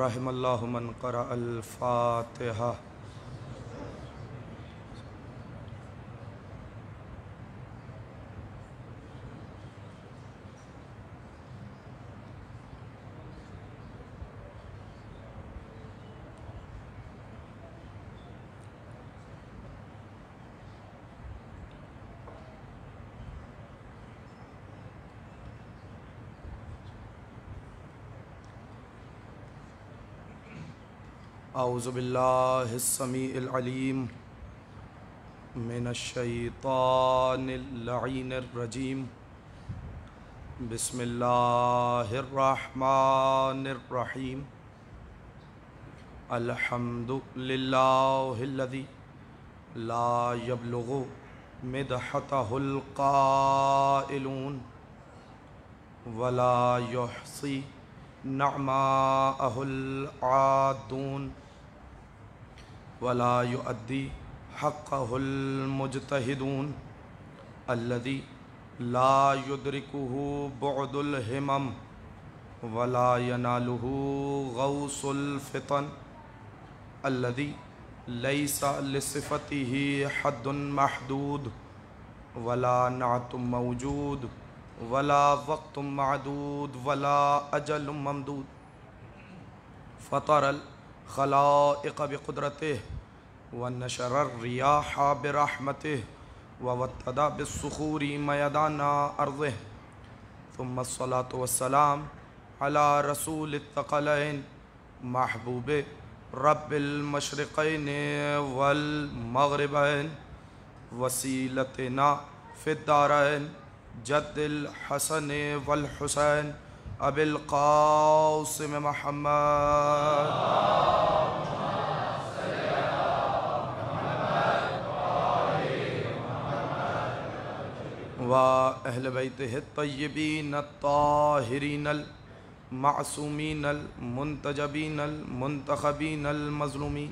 رحم اللہ من قرأ الفاتحہ۔ اعوذ باللہ السمیع العلیم من الشیطان اللعین الرجیم، بسم اللہ الرحمن الرحیم۔ الحمد للہ الذی لا یبلغ مدحتہ القائلون ولا یحصی نعماءہ العادون ولا يؤدي حقه المجتهدون الذي لا يدركه بعد الهمم ولا يناله غوص الفتن الذي ليس لصفته حد محدود ولا نعت موجود ولا وقت معدود ولا أجل ممدود فطر الخلائق بقدرته ونشر الرياح برحمته ووتد بالصخور ميدان أرضه ثم الصلاة والسلام على رسول الثقلين محبوب رب المشرقين والمغربين وسيلتنا في الدارين جد الحسن والحسين أبي القاسم محمد وأهل بيته الطيبين الطاهرين المعصومين المنتجبين المنتخبين المظلومين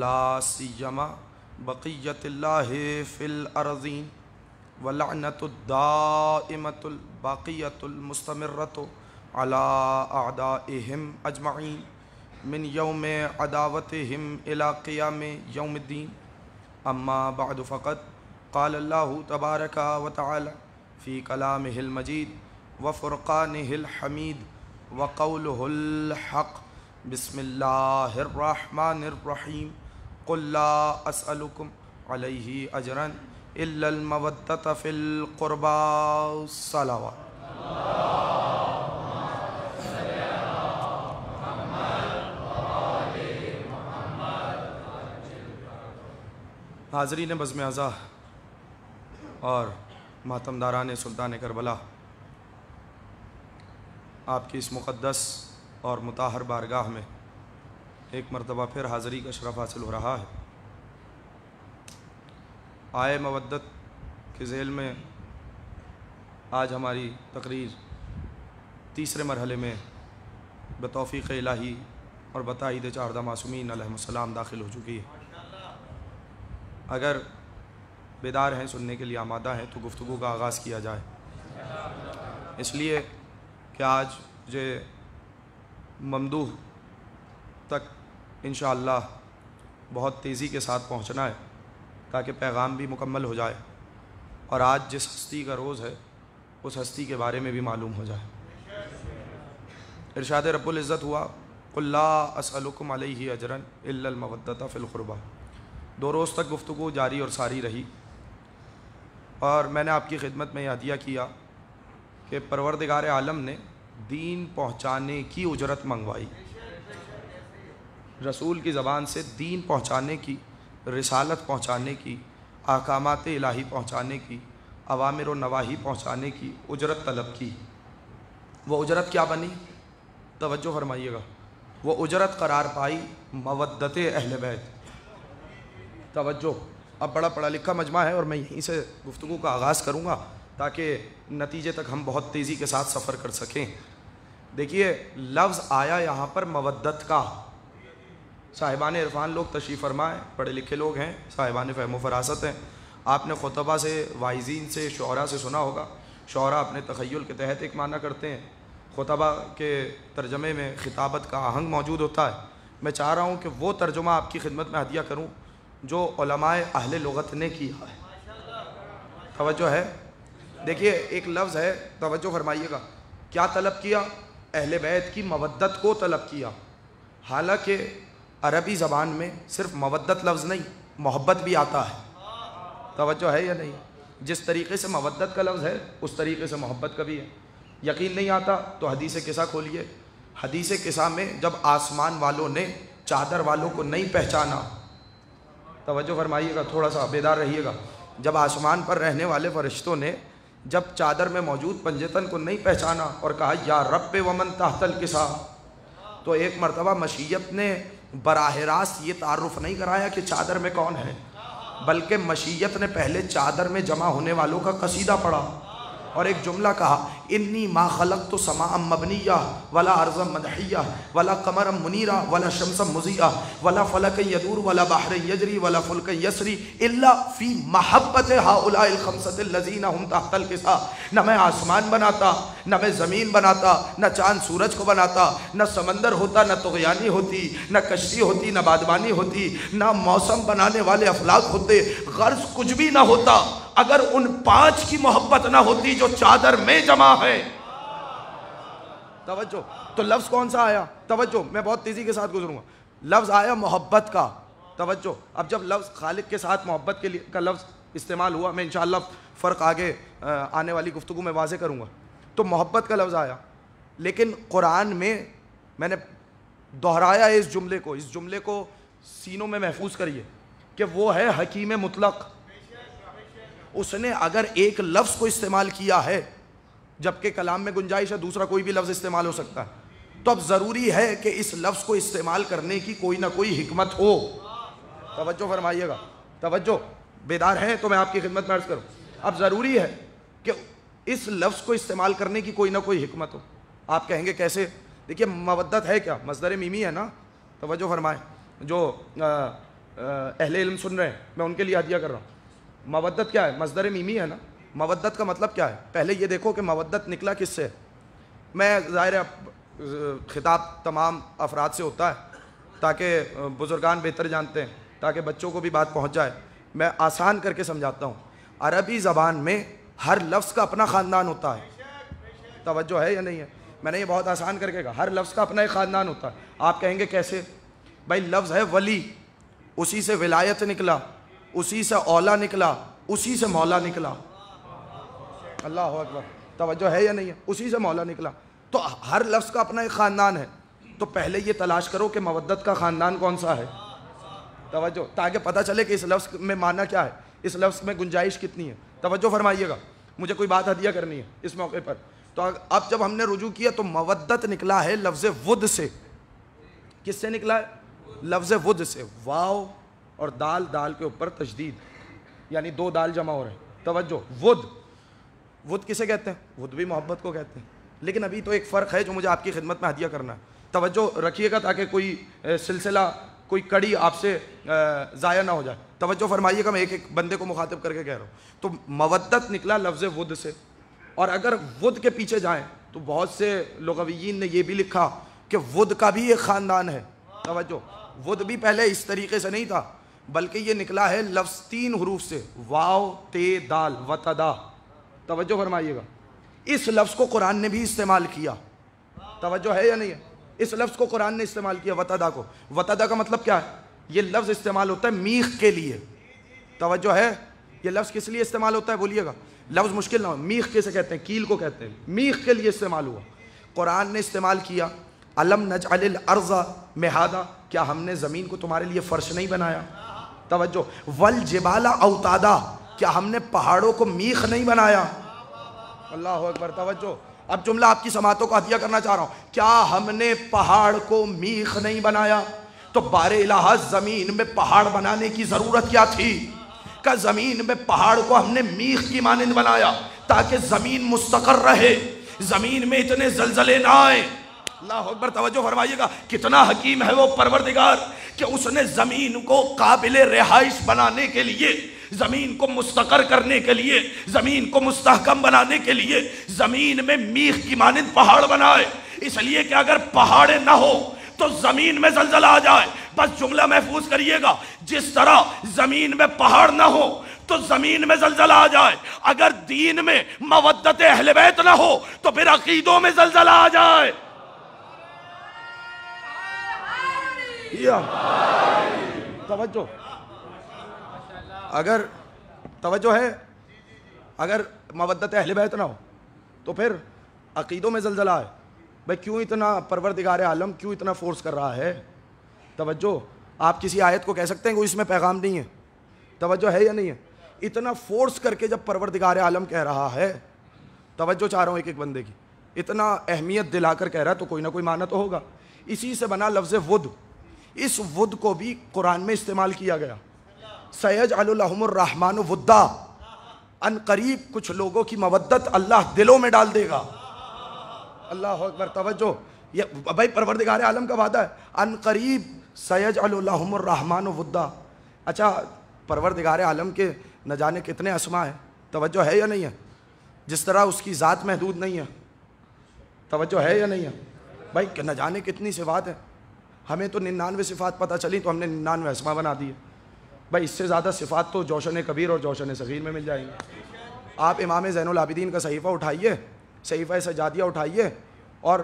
لا سيما بقية الله في الأرضين ولعنة الدائمة الباقية المستمرة على أعدائهم أجمعين من يوم عداوتهم إلى قيام يوم الدين. أما بعد فقد قال الله تبارك وتعالى في كلامه المجيد وفرقانه الحميد وقوله الحق بسم الله الرحمن الرحيم قل لا أسألكم عليه أجرا إلا المودة في القربى الصلوات. حاضرین بزم اعزا اور ماتمداران سلطان کربلا، آپ کی اس مقدس اور مطہر بارگاہ میں ایک مرتبہ پھر حاضری کا شرف حاصل ہو رہا ہے۔ آئے مودت کے ذیل میں آج ہماری تقریر تیسرے مرحلے میں بتوفیق الہی اور بتائید چاردہ معصومین علیہ السلام داخل ہو چکی ہے۔ اگر بیدار ہیں، سننے کے لیے آمادہ ہیں تو گفتگو کا آغاز کیا جائے، اس لیے کہ آج مجھے ممدوح تک انشاءاللہ بہت تیزی کے ساتھ پہنچنا ہے تاکہ پیغام بھی مکمل ہو جائے اور آج جس ہستی کا روز ہے اس ہستی کے بارے میں بھی معلوم ہو جائے۔ ارشاد رب العزت ہوا قل لا اسألکم علیہ اجرا الا المودۃ فی القربى۔ 2 روز تک گفتگو جاری اور ساری رہی اور میں نے آپ کی خدمت میں عطیہ کیا کہ پروردگار عالم نے دین پہنچانے کی اجرت منگوائی، رسول کی زبان سے دین پہنچانے کی، رسالت پہنچانے کی، احکامات الہی پہنچانے کی، اوامر و نواہی پہنچانے کی اجرت طلب کی۔ وہ اجرت کیا بنی؟ توجہ فرمائیے گا، وہ اجرت قرار پائی مودت اہل بیت۔ توجہ، اب بڑا پڑھا لکھا مجمع ہے اور میں یہیں سے گفتگو کا آغاز کروں گا تاکہ نتیجے تک ہم بہت تیزی کے ساتھ سفر کر سکیں۔ دیکھیے لفظ آیا یہاں پر مودت کا۔ صاحبان عرفان لوگ تشریف فرمائیں، پڑھے لکھے لوگ ہیں، صاحبان فہم و فراست ہیں۔ آپ نے خطبہ سے، واعظین سے، شعراء سے سنا ہوگا، شعراء اپنے تخیل کے تحت ایک معنی کرتے ہیں، خطبہ کے ترجمے میں خطابت کا آہنگ موجود ہوتا ہے، میں چاہ رہا ہوں کہ وہ ترجمہ آپ کی خدمت میں ہدیہ کروں جو علماء اہل لغت نے کیا ہے۔ توجہ ہے؟ دیکھیے ایک لفظ ہے، توجہ فرمائیے گا، کیا طلب کیا؟ اہل بیت کی مودت کو طلب کیا۔ حالانکہ عربی زبان میں صرف مودت لفظ نہیں، محبت بھی آتا ہے۔ توجہ ہے یا نہیں؟ جس طریقے سے مودت کا لفظ ہے اس طریقے سے محبت کا بھی ہے۔ یقین نہیں آتا تو حدیث قصہ کھولیے۔ حدیث قصہ میں جب آسمان والوں نے چادر والوں کو نہیں پہچانا، توجہ فرمائیے گا، تھوڑا سا بیدار رہیے گا، جب آسمان پر رہنے والے فرشتوں نے جب چادر میں موجود پنجتن کو نہیں پہچانا اور کہا یا رب ومن تحت الکسا، تو ایک مرتبہ مشیت نے براہ راست یہ تعارف نہیں کرایا کہ چادر میں کون ہے، بلکہ مشیت نے پہلے چادر میں جمع ہونے والوں کا قصیدہ پڑھا اور ایک جملہ کہا، انی ما خلقت سماء مبنیہ ولا ارضا مدحیہ ولا قمرا منیرا ولا شمسا مضیئا ولا فلک یدور ولا بحر یجری ولا فلک یسری الا فی محبت ہؤلاء الخمسۃ الذین هم تحت الکسا۔ نہ میں آسمان بناتا، نہ میں زمین بناتا، نہ چاند سورج کو بناتا، نہ سمندر ہوتا، نہ طغیانی ہوتی، نہ کشتی ہوتی، نہ بادبانی ہوتی، نہ موسم بنانے والے افلاک ہوتے، غرض کچھ بھی نہ ہوتا اگر ان 5 کی محبت نہ ہوتی جو چادر میں جمع ہے۔ توجہ، تو لفظ کون سا آیا؟ توجہ، میں بہت تیزی کے ساتھ گزروں گا۔ لفظ آیا محبت کا۔ توجہ، اب جب لفظ خالق کے ساتھ محبت کے لیے کا لفظ استعمال ہوا، میں انشاءاللہ فرق آگے آنے والی گفتگو میں واضح کروں گا، تو محبت کا لفظ آیا، لیکن قرآن میں نے دہرایا اس جملے کو سینوں میں محفوظ کریے کہ وہ ہے حکیم مطلق۔ اس نے اگر ایک لفظ کو استعمال کیا ہے جبکہ کلام میں گنجائش ہے دوسرا کوئی بھی لفظ استعمال ہو سکتا ہے، تو اب ضروری ہے کہ اس لفظ کو استعمال کرنے کی کوئی نہ کوئی حکمت ہو۔ توجہ فرمائیے گا، توجہ، بیدار ہیں تو میں آپ کی خدمت میں عرض کروں، اب ضروری ہے کہ اس لفظ کو استعمال کرنے کی کوئی نہ کوئی حکمت ہو۔ آپ کہیں گے کیسے؟ دیکھیے مودت ہے کیا؟ مصدر میمی ہے نا، توجہ فرمائیں، جو اہل علم سن رہے ہیں میں ان کے لیے ہدیہ کر رہا ہوں۔ مودت کیا ہے؟ مصدر میمی ہے نا۔ مودت کا مطلب کیا ہے؟ پہلے یہ دیکھو کہ مودت نکلا کس سے۔ میں ظاہر خطاب تمام افراد سے ہوتا ہے تاکہ بزرگان بہتر جانتے ہیں، تاکہ بچوں کو بھی بات پہنچ جائے، میں آسان کر کے سمجھاتا ہوں۔ عربی زبان میں ہر لفظ کا اپنا خاندان ہوتا ہے۔ توجہ ہے یا نہیں ہے؟ میں نے یہ بہت آسان کر کے کہا، ہر لفظ کا اپنا ایک خاندان ہوتا ہے۔ آپ کہیں گے کیسے؟ بھائی لفظ ہے ولی، اسی سے ولایت نکلا، اسی سے اولا نکلا، اسی سے مولا نکلا۔ اللہ اکبر، توجہ ہے یا نہیں ہے؟ اسی سے مولا نکلا۔ تو ہر لفظ کا اپنا ایک خاندان ہے، تو پہلے یہ تلاش کرو کہ مودت کا خاندان کون سا ہے۔ توجہ، تاکہ پتہ چلے کہ اس لفظ میں معنی کیا ہے، اس لفظ میں گنجائش کتنی ہے۔ توجہ فرمائیے گا، مجھے کوئی بات ہدیہ کرنی ہے اس موقع پر۔ تو اب جب ہم نے رجوع کیا تو مودت نکلا ہے لفظ ود سے۔ کس سے نکلا ہے؟ لفظ ود سے۔ واو اور دال، دال کے اوپر تشدید، یعنی 2 دال جمع ہو رہے ہیں۔ توجہ، ود کسے کہتے ہیں؟ ود بھی محبت کو کہتے ہیں، لیکن ابھی تو ایک فرق ہے جو مجھے آپ کی خدمت میں ہدیہ کرنا ہے۔ توجہ رکھیے گا تاکہ کوئی سلسلہ، کوئی کڑی آپ سے ضائع نہ ہو جائے۔ توجہ فرمائیے گا، میں ایک بندے کو مخاطب کر کے کہہ رہا ہوں۔ تو مودت نکلا لفظ ود سے، اور اگر ود کے پیچھے جائیں تو بہت سے لغویین نے یہ بھی لکھا کہ ود کا بھی ایک خاندان ہے۔ توجہ، ود بھی پہلے اس طریقے سے نہیں تھا، بلکہ یہ نکلا ہے لفظ 3 حروف سے، واو تے دال، وتدا۔ توجہ فرمائیے گا، اس لفظ کو قرآن نے بھی استعمال کیا۔ توجہ ہے یا نہیں ہے؟ اس لفظ کو قرآن نے استعمال کیا، وتدا کو۔ وتدا کا مطلب کیا ہے؟ یہ لفظ استعمال ہوتا ہے میخ کے لیے۔ توجہ ہے، یہ لفظ کس لیے استعمال ہوتا ہے بولیے گا؟ لفظ مشکل نہ ہو، میخ کیسے کہتے ہیں؟ کیل کو کہتے ہیں، میخ کے لیے استعمال ہوا۔ قرآن نے استعمال کیا، الم نجعل الارض مہادا، کیا ہم نے زمین کو تمہارے لیے فرش نہیں بنایا؟ توجہ، والجبال اوتادا، کیا ہم نے پہاڑوں کو میخ نہیں بنایا؟ اللہ اکبر، توجہ، اب جملہ آپ کی سماعتوں کو ہدیہ کرنا چاہ رہا ہوں، کیا ہم نے پہاڑ کو میخ نہیں بنایا؟ تو بار الہ زمین میں پہاڑ بنانے کی ضرورت کیا تھی؟ کہ زمین میں پہاڑ کو ہم نے میخ کی مانند بنایا تاکہ زمین مستقر رہے، زمین میں اتنے زلزلے نہ آئیں۔ اللہ اکبر، توجہ فرمائیے گا، کتنا حکیم ہے وہ پروردگار کہ اس نے زمین کو قابل رہائش بنانے کے لیے زمین کو مستقر کرنے کے لیے، زمین کو مستحکم بنانے کے لیے زمین میں میخ کی مانند پہاڑ بنائے، اس لیے کہ اگر پہاڑیں نہ ہو تو زمین میں زلزلہ آ جائے۔ بس جملہ محفوظ کریے گا، جس طرح زمین میں پہاڑ نہ ہو تو زمین میں زلزلہ آ جائے، اگر دین میں مودت اہل بیت نہ ہو تو پھر عقیدوں میں زلزلہ آ جائے۔ توجہ، اگر توجہ ہے، اگر مودت اہل بیت نہ ہو تو پھر عقیدوں میں زلزلہ آئے۔ بھئی کیوں اتنا پروردگار عالم کیوں اتنا فورس کر رہا ہے؟ توجہ، آپ کسی آیت کو کہہ سکتے ہیں کہ اس میں پیغام نہیں ہے، توجہ ہے یا نہیں ہے؟ اتنا فورس کر کے جب پروردگار عالم کہہ رہا ہے، توجہ چاہ رہا ہوں ایک ایک بندے کی، اتنا اہمیت دلا کر کہہ رہا ہے تو کوئی نہ کوئی معنی تو ہوگا۔ اسی سے بنا لفظ ود، اس ود کو بھی قرآن میں استعمال کیا گیا، سَيَجْعَلُ لَهُمُ الرَّحْمَنُ وُدًّا، ان قریب کچھ لوگوں کی مودت اللہ دلوں میں ڈال دے گا۔ اللہ اکبر، توجہ، یہ بھائی پروردگار عالم کا وعدہ ہے، ان قریب سَيَجْعَلُ لَهُمُ الرَّحْمَنُ وُدًّا۔ اچھا، پروردگار عالم کے نہ جانے کتنے اسماء ہیں، توجہ ہے یا نہیں ہے؟ جس طرح اس کی ذات محدود نہیں ہے، توجہ ہے یا نہیں ہے؟ بھائی نہ جانے کتنی صفات ہیں، ہمیں تو 99 صفات پتہ چلی تو ہم نے 99 اسماء بنا دیے۔ بھائی اس سے زیادہ صفات تو جوشن کبیر اور جوشن صغیر میں مل جائیں گے۔ آپ امام زین العابدین کا صحیفہ اٹھائیے، صحیفہ سجادیہ اٹھائیے اور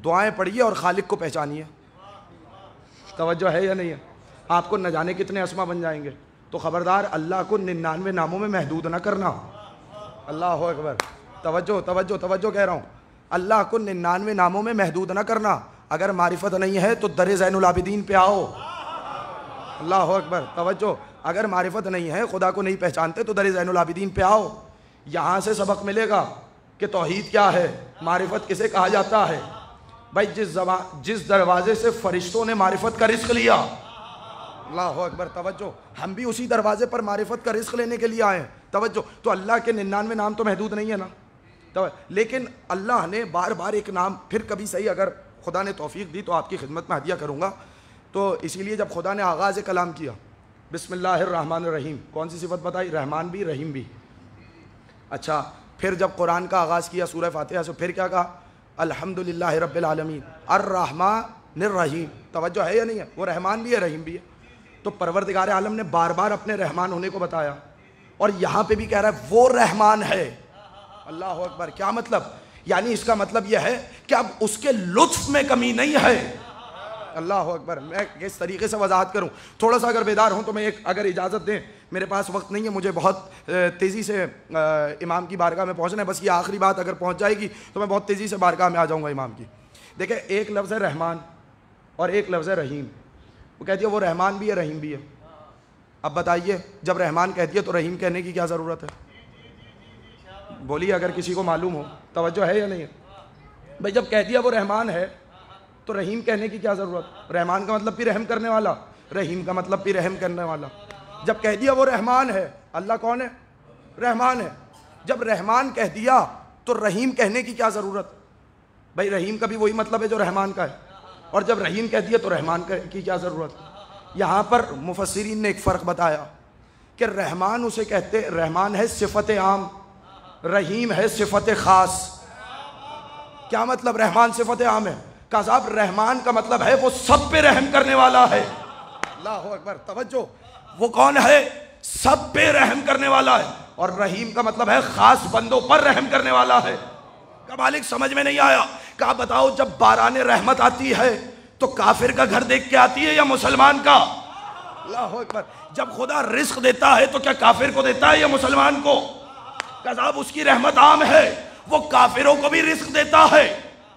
دعائیں پڑھیے اور خالق کو پہچانیے، توجہ ہے یا نہیں ہے؟ آپ کو نہ جانے کتنے اسماء بن جائیں گے۔ تو خبردار اللہ کو 99 ناموں میں محدود نہ کرنا۔ اللہ اکبر، توجہ توجہ توجہ کہہ رہا ہوں، اللہ کو 99 ناموں میں محدود نہ کرنا۔ اگر معرفت نہیں ہے تو در زین العابدین پہ آؤ۔ اللہ اکبر، توجہ، اگر معرفت نہیں ہے، خدا کو نہیں پہچانتے تو در زین العابدین پہ آؤ، یہاں سے سبق ملے گا کہ توحید کیا ہے، معرفت کسے کہا جاتا ہے۔ بھائی جس دروازے سے فرشتوں نے معرفت کا رزق لیا، اللہ اکبر، توجہ، ہم بھی اسی دروازے پر معرفت کا رزق لینے کے لیے آئے ہیں، توجہ۔ تو اللہ کے 99 نام تو محدود نہیں ہے نا، لیکن اللہ نے بار بار ایک نام، پھر کبھی صحیح اگر خدا نے توفیق دی تو آپ کی خدمت میں ہدیہ کروں گا۔ تو اسی لیے جب خدا نے آغاز کلام کیا، بسم اللہ الرحمن الرحیم، کون سی صفت بتائی؟ رحمان بھی، رحیم بھی۔ اچھا، پھر جب قرآن کا آغاز کیا سورہ فاتحہ سے، پھر کیا کہا؟ الحمدللہ رب العالمین الرحمن الرحیم، توجہ ہے یا نہیں ہے؟ وہ رحمان بھی ہے، رحیم بھی ہے۔ تو پروردگار عالم نے بار بار اپنے رحمان ہونے کو بتایا، اور یہاں پہ بھی کہہ رہا ہے وہ رحمان ہے۔ اللہ اکبر، کیا مطلب؟ یعنی اس کا مطلب یہ ہے کہ اب اس کے لطف میں کمی نہیں ہے۔ اللہ اکبر، میں کس طریقے سے وضاحت کروں، تھوڑا سا اگر بیدار ہوں تو میں ایک، اگر اجازت دیں، میرے پاس وقت نہیں ہے، مجھے بہت تیزی سے امام کی بارگاہ میں پہنچنا ہے، بس یہ آخری بات اگر پہنچ جائے گی تو میں بہت تیزی سے بارگاہ میں آ جاؤں گا امام کی۔ دیکھیں، ایک لفظ ہے رحمان اور ایک لفظ ہے رحیم، وہ کہتی ہے وہ رحمان بھی ہے، رحیم بھی ہے۔ اب بتائیے، جب رحمان کہتی ہے تو رحیم کہنے کی کیا ضرورت ہے؟ بولیے اگر کسی کو معلوم ہو، توجہ ہے یا نہیں ہے؟ بھائی جب کہہ دیا وہ رحمان ہے تو رحیم کہنے کی کیا ضرورت؟ رحمان کا مطلب بھی رحم کرنے والا، رحیم کا مطلب بھی رحم کرنے والا۔ جب کہہ دیا وہ رحمان ہے، اللہ کون ہے؟ رحمان ہے۔ جب رحمان کہہ دیا تو رحیم کہنے کی کیا ضرورت؟ بھائی رحیم کا بھی وہی مطلب ہے جو رحمان کا ہے، اور جب رحیم کہہ دیا تو رحمان کی کیا ضرورت؟ یہاں پر مفسرین نے ایک فرق بتایا کہ رحمان اسے کہتے، رحمان ہے صفت عام، رحیم ہے صفت خاص۔ کیا مطلب؟ رحمان صفت عام ہے، کہا صاحب رحمان کا مطلب ہے وہ سب پہ رحم کرنے والا ہے۔ اللہ اکبر، توجہ، وہ کون ہے؟ سب پہ رحم کرنے والا ہے۔ اور رحیم کا مطلب ہے خاص بندوں پر رحم کرنے والا ہے۔ کا مالک سمجھ میں نہیں آیا، کہا بتاؤ جب باران رحمت آتی ہے تو کافر کا گھر دیکھ کے آتی ہے یا مسلمان کا؟ اللہ اکبر، جب خدا رزق دیتا ہے تو کیا کافر کو دیتا ہے یا مسلمان کو؟ کہ صاحب اس کی رحمت عام ہے، وہ کافروں کو بھی رزق دیتا ہے،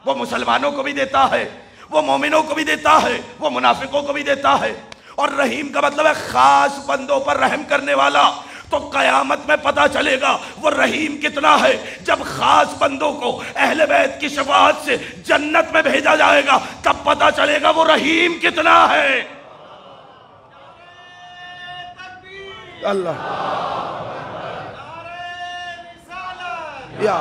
وہ مسلمانوں کو بھی دیتا ہے، وہ مومنوں کو بھی دیتا ہے، وہ منافقوں کو بھی دیتا ہے۔ اور رحیم کا مطلب ہے خاص بندوں پر رحم کرنے والا۔ تو قیامت میں پتہ چلے گا وہ رحیم کتنا ہے، جب خاص بندوں کو اہل بیت کی شفاعت سے جنت میں بھیجا جائے گا، تب پتہ چلے گا وہ رحیم کتنا ہے۔ اللہ یا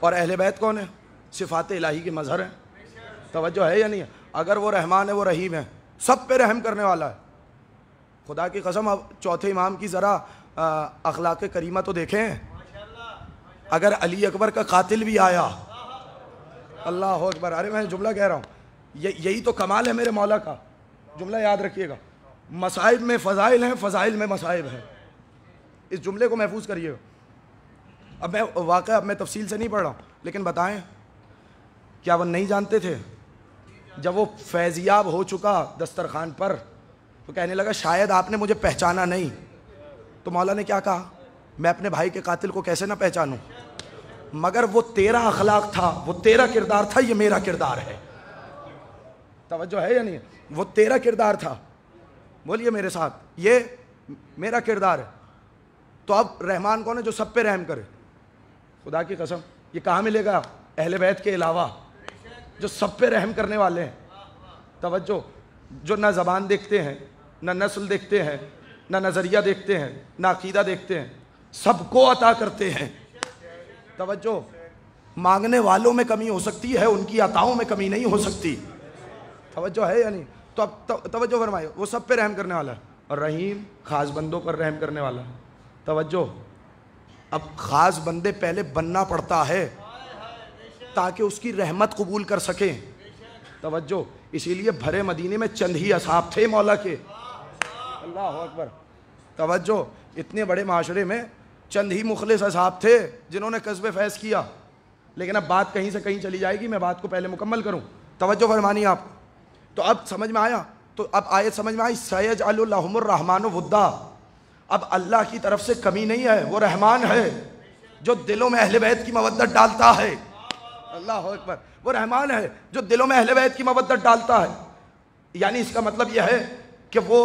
اور اہل بیت کون ہے؟ صفات الہی کے مظہر ہیں. توجہ ہے یا نہیں ہے؟ اگر وہ رحمان ہے وہ رحیم ہے, سب پہ رحم کرنے والا ہے. خدا کی قسم اب چوتھے امام کی ذرا اخلاق کریمہ تو دیکھیں. اگر علی اکبر کا قاتل بھی آیا, اللہ اکبر, ارے میں جملہ کہہ رہا ہوں, یہی تو کمال ہے میرے مولا کا. جملہ یاد رکھیے گا, مصائب میں فضائل ہیں, فضائل میں مصائب ہیں. اس جملے کو محفوظ کریے گا. اب میں تفصیل سے نہیں پڑھ رہا ہوں, لیکن بتائیں کیا وہ نہیں جانتے تھے؟ جب وہ فیضیاب ہو چکا دسترخوان پر تو کہنے لگا شاید آپ نے مجھے پہچانا نہیں. تو مولا نے کیا کہا؟ میں اپنے بھائی کے قاتل کو کیسے نہ پہچانوں, مگر وہ تیرا اخلاق تھا, وہ تیرا کردار تھا, یہ میرا کردار ہے. توجہ ہے یا نہیں؟ وہ تیرا کردار تھا, بولیے میرے ساتھ, یہ میرا کردار ہے. تو اب رحمان کون ہے؟ جو سب پہ رحم کرے. خدا کی قسم یہ کہاں ملے گا اہل بیت کے علاوہ؟ جو سب پہ رحم کرنے والے ہیں. توجہ, جو نہ زبان دیکھتے ہیں, نہ نسل دیکھتے ہیں, نہ نظریہ دیکھتے ہیں, نہ عقیدہ دیکھتے ہیں, سب کو عطا کرتے ہیں. توجہ, مانگنے والوں میں کمی ہو سکتی ہے, ان کی عطاؤں میں کمی نہیں ہو سکتی. توجہ ہے یا نہیں؟ تو اب توجہ فرمائے, وہ سب پہ رحم کرنے والا ہے. اور رحیم خاص بندوں پر رحم کرنے والا ہے. توجہ, اب خاص بندے پہلے بننا پڑتا ہے تاکہ اس کی رحمت قبول کر سکیں. توجہ, اسی لیے بھرے مدینے میں چند ہی اصحاب تھے مولا کے. اللہ اکبر. توجہ, اتنے بڑے معاشرے میں چند ہی مخلص اصحاب تھے جنہوں نے کسب فیض کیا. لیکن اب بات کہیں سے کہیں چلی جائے گی, میں بات کو پہلے مکمل کروں. توجہ فرمانی آپ. تو اب سمجھ میں آیا؟ تو اب آیت سمجھ میں آئی, سیجعل لہم الرحمن ودا. اب اللہ کی طرف سے کمی نہیں ہے, وہ رحمان ہے جو دلوں میں اہل بیت کی مودت ڈالتا ہے. اللہ اکبر. وہ رحمان ہے جو دلوں میں اہل بیت کی مودت ڈالتا ہے. یعنی اس کا مطلب یہ ہے کہ وہ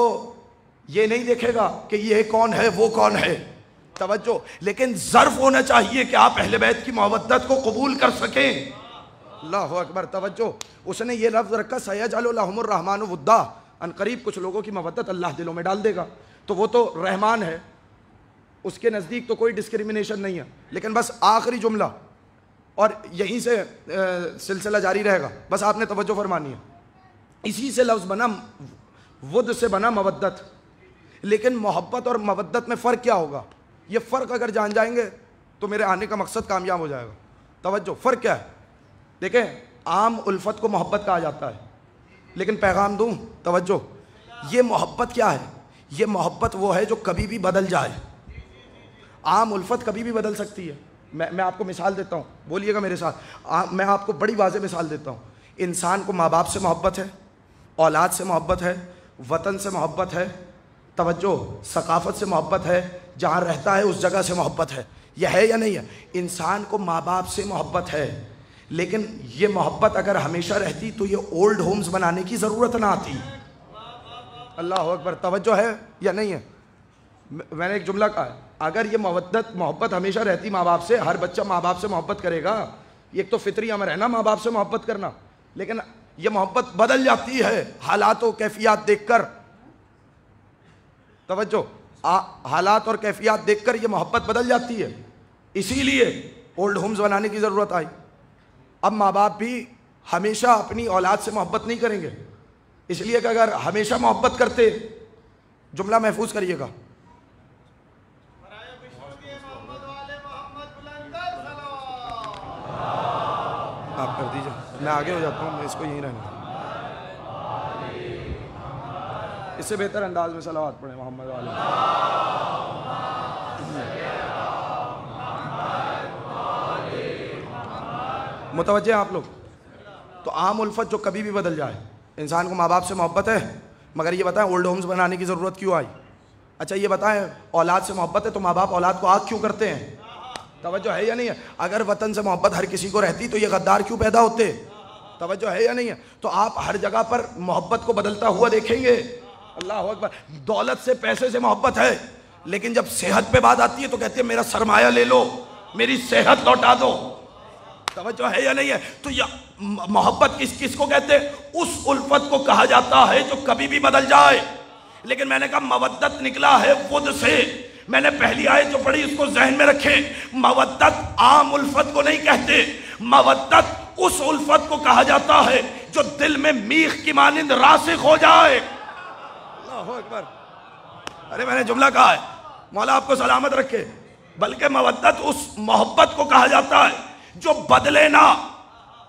یہ نہیں دیکھے گا کہ یہ کون ہے وہ کون ہے. توجہ, لیکن ظرف ہونا چاہیے کہ آپ اہل بیت کی مودت کو قبول کر سکیں. اللہ اکبر. توجہ, اس نے یہ لفظ رکھا سیجعل لہم الرحمن ودا. ان قریب کچھ لوگوں کی مودت اللہ دلوں میں ڈال دے گا. تو وہ تو رحمان ہے, اس کے نزدیک تو کوئی ڈسکریمنیشن نہیں ہے. لیکن بس آخری جملہ, اور یہیں سے سلسلہ جاری رہے گا, بس آپ نے توجہ فرمانی ہے. اسی سے لفظ بنا, ود سے بنا مودت. لیکن محبت اور مودت میں فرق کیا ہوگا؟ یہ فرق اگر جان جائیں گے تو میرے آنے کا مقصد کامیاب ہو جائے گا. توجہ, فرق کیا ہے؟ دیکھیں, عام الفت کو محبت کہا جاتا ہے, لیکن پیغام دوں, توجہ, یہ محبت کیا ہے؟ یہ محبت وہ ہے جو کبھی بھی بدل جائے. عام الفت کبھی بھی بدل سکتی ہے. میں آپ کو مثال دیتا ہوں, بولیے گا میرے ساتھ. میں آپ کو بڑی واضح مثال دیتا ہوں. انسان کو ماں باپ سے محبت ہے, اولاد سے محبت ہے, وطن سے محبت ہے, توجہ, ثقافت سے محبت ہے, جہاں رہتا ہے اس جگہ سے محبت ہے. یہ ہے یا نہیں ہے؟ انسان کو ماں باپ سے محبت ہے, لیکن یہ محبت اگر ہمیشہ رہتی تو یہ اولڈ ہومز بنانے کی ضرورت نہ آتی. اللہ اکبر. توجہ ہے یا نہیں ہے؟ میں نے ایک جملہ کہا ہے, اگر یہ محبت ہمیشہ رہتی ماں باپ سے, ہر بچہ ماں باپ سے محبت کرے گا. ایک تو فطری امر ہے نا ماں باپ سے محبت کرنا, لیکن یہ محبت بدل جاتی ہے حالات و کیفیات دیکھ کر. توجہ, حالات اور کیفیات دیکھ کر یہ محبت بدل جاتی ہے. اسی لیے اولڈ ہومز بنانے کی ضرورت آئی. اب ماں باپ بھی ہمیشہ اپنی اولاد سے محبت نہیں کریں گے, اس لیے کہ اگر ہمیشہ محبت کرتے, جملہ محفوظ کریے گا, آپ کر دیجئے, میں آگے ہو جاتا ہوں, میں اس کو یہیں رہنا. اس سے بہتر انداز میں صلوات پڑھیں محمد والے. متوجہ ہیں آپ لوگ؟ تو عام الفت جو کبھی بھی بدل جائے. انسان کو ماں باپ سے محبت ہے, مگر یہ بتائیں اولڈ ہومز بنانے کی ضرورت کیوں آئی؟ اچھا یہ بتائیں, اولاد سے محبت ہے تو ماں باپ اولاد کو آگ کیوں کرتے ہیں؟ توجہ ہے یا نہیں ہے؟ اگر وطن سے محبت ہر کسی کو رہتی تو یہ غدار کیوں پیدا ہوتے؟ توجہ ہے یا نہیں ہے؟ تو آپ ہر جگہ پر محبت کو بدلتا ہوا دیکھیں گے. اللہ اکبر. دولت سے, پیسے سے محبت ہے, لیکن جب صحت پہ بات آتی ہے تو کہتے ہیں میرا سرمایہ لے لو, میری صحت لوٹا دو. توجہ ہے یا نہیں ہے؟ تو یہ محبت کس کو کہتے ہیں؟ اس الفت کو کہا جاتا ہے جو کبھی بھی بدل جائے. لیکن میں نے کہا مودت نکلا ہے ود سے. میں نے پہلی آیت جو پڑھی اس کو ذہن میں رکھیں، مودت عام الفت کو نہیں کہتے، مودت اس الفت کو کہا جاتا ہے جو دل میں میخ کی مانند راسخ ہو جائے۔ اللہ اکبر، ارے میں نے جملہ کہا ہے، مولا آپ کو سلامت رکھے۔ بلکہ مودت اس محبت کو کہا جاتا ہے جو بدلے نہ،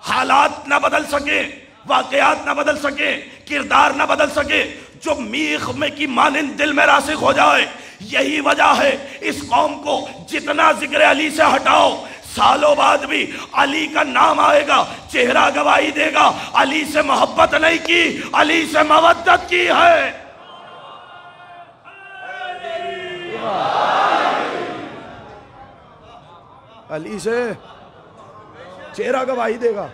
حالات نہ بدل سکے، واقعات نہ بدل سکے، کردار نہ بدل سکے، جو میخ میں کی مانند دل میں راسخ ہو جائے۔ یہی وجہ ہے اس قوم کو جتنا ذکر علی سے ہٹاؤ، سالوں بعد بھی علی کا نام آئے گا، چہرہ گواہی دے گا، علی سے محبت نہیں کی، علی سے مودت کی ہے۔ علی سے چہرہ گواہی دے گا۔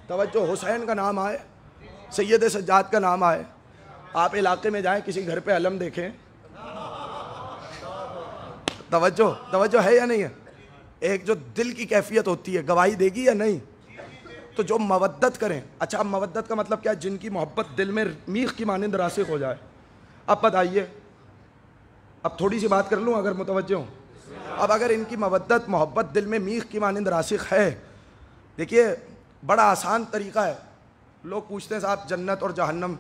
توجہ، حسین کا نام آئے، سید سجاد کا نام آئے، آپ علاقے میں جائیں کسی گھر پہ علم دیکھیں، توجہ ہے یا نہیں ہے؟ ایک جو دل کی کیفیت ہوتی ہے گواہی دے گی یا نہیں؟ تو جو مودت کریں، اچھا اب مودت کا مطلب کیا ہے؟ جن کی محبت دل میں میخ کی مانند راسخ ہو جائے۔ اب بتائیے، اب تھوڑی سی بات کر لوں اگر متوجہ ہوں۔ اب اگر ان کی مودت محبت دل میں میخ کی مانند راسخ ہے، دیکھیے بڑا آسان طریقہ ہے۔ لوگ پوچھتے ہیں صاحب جنت اور جہنم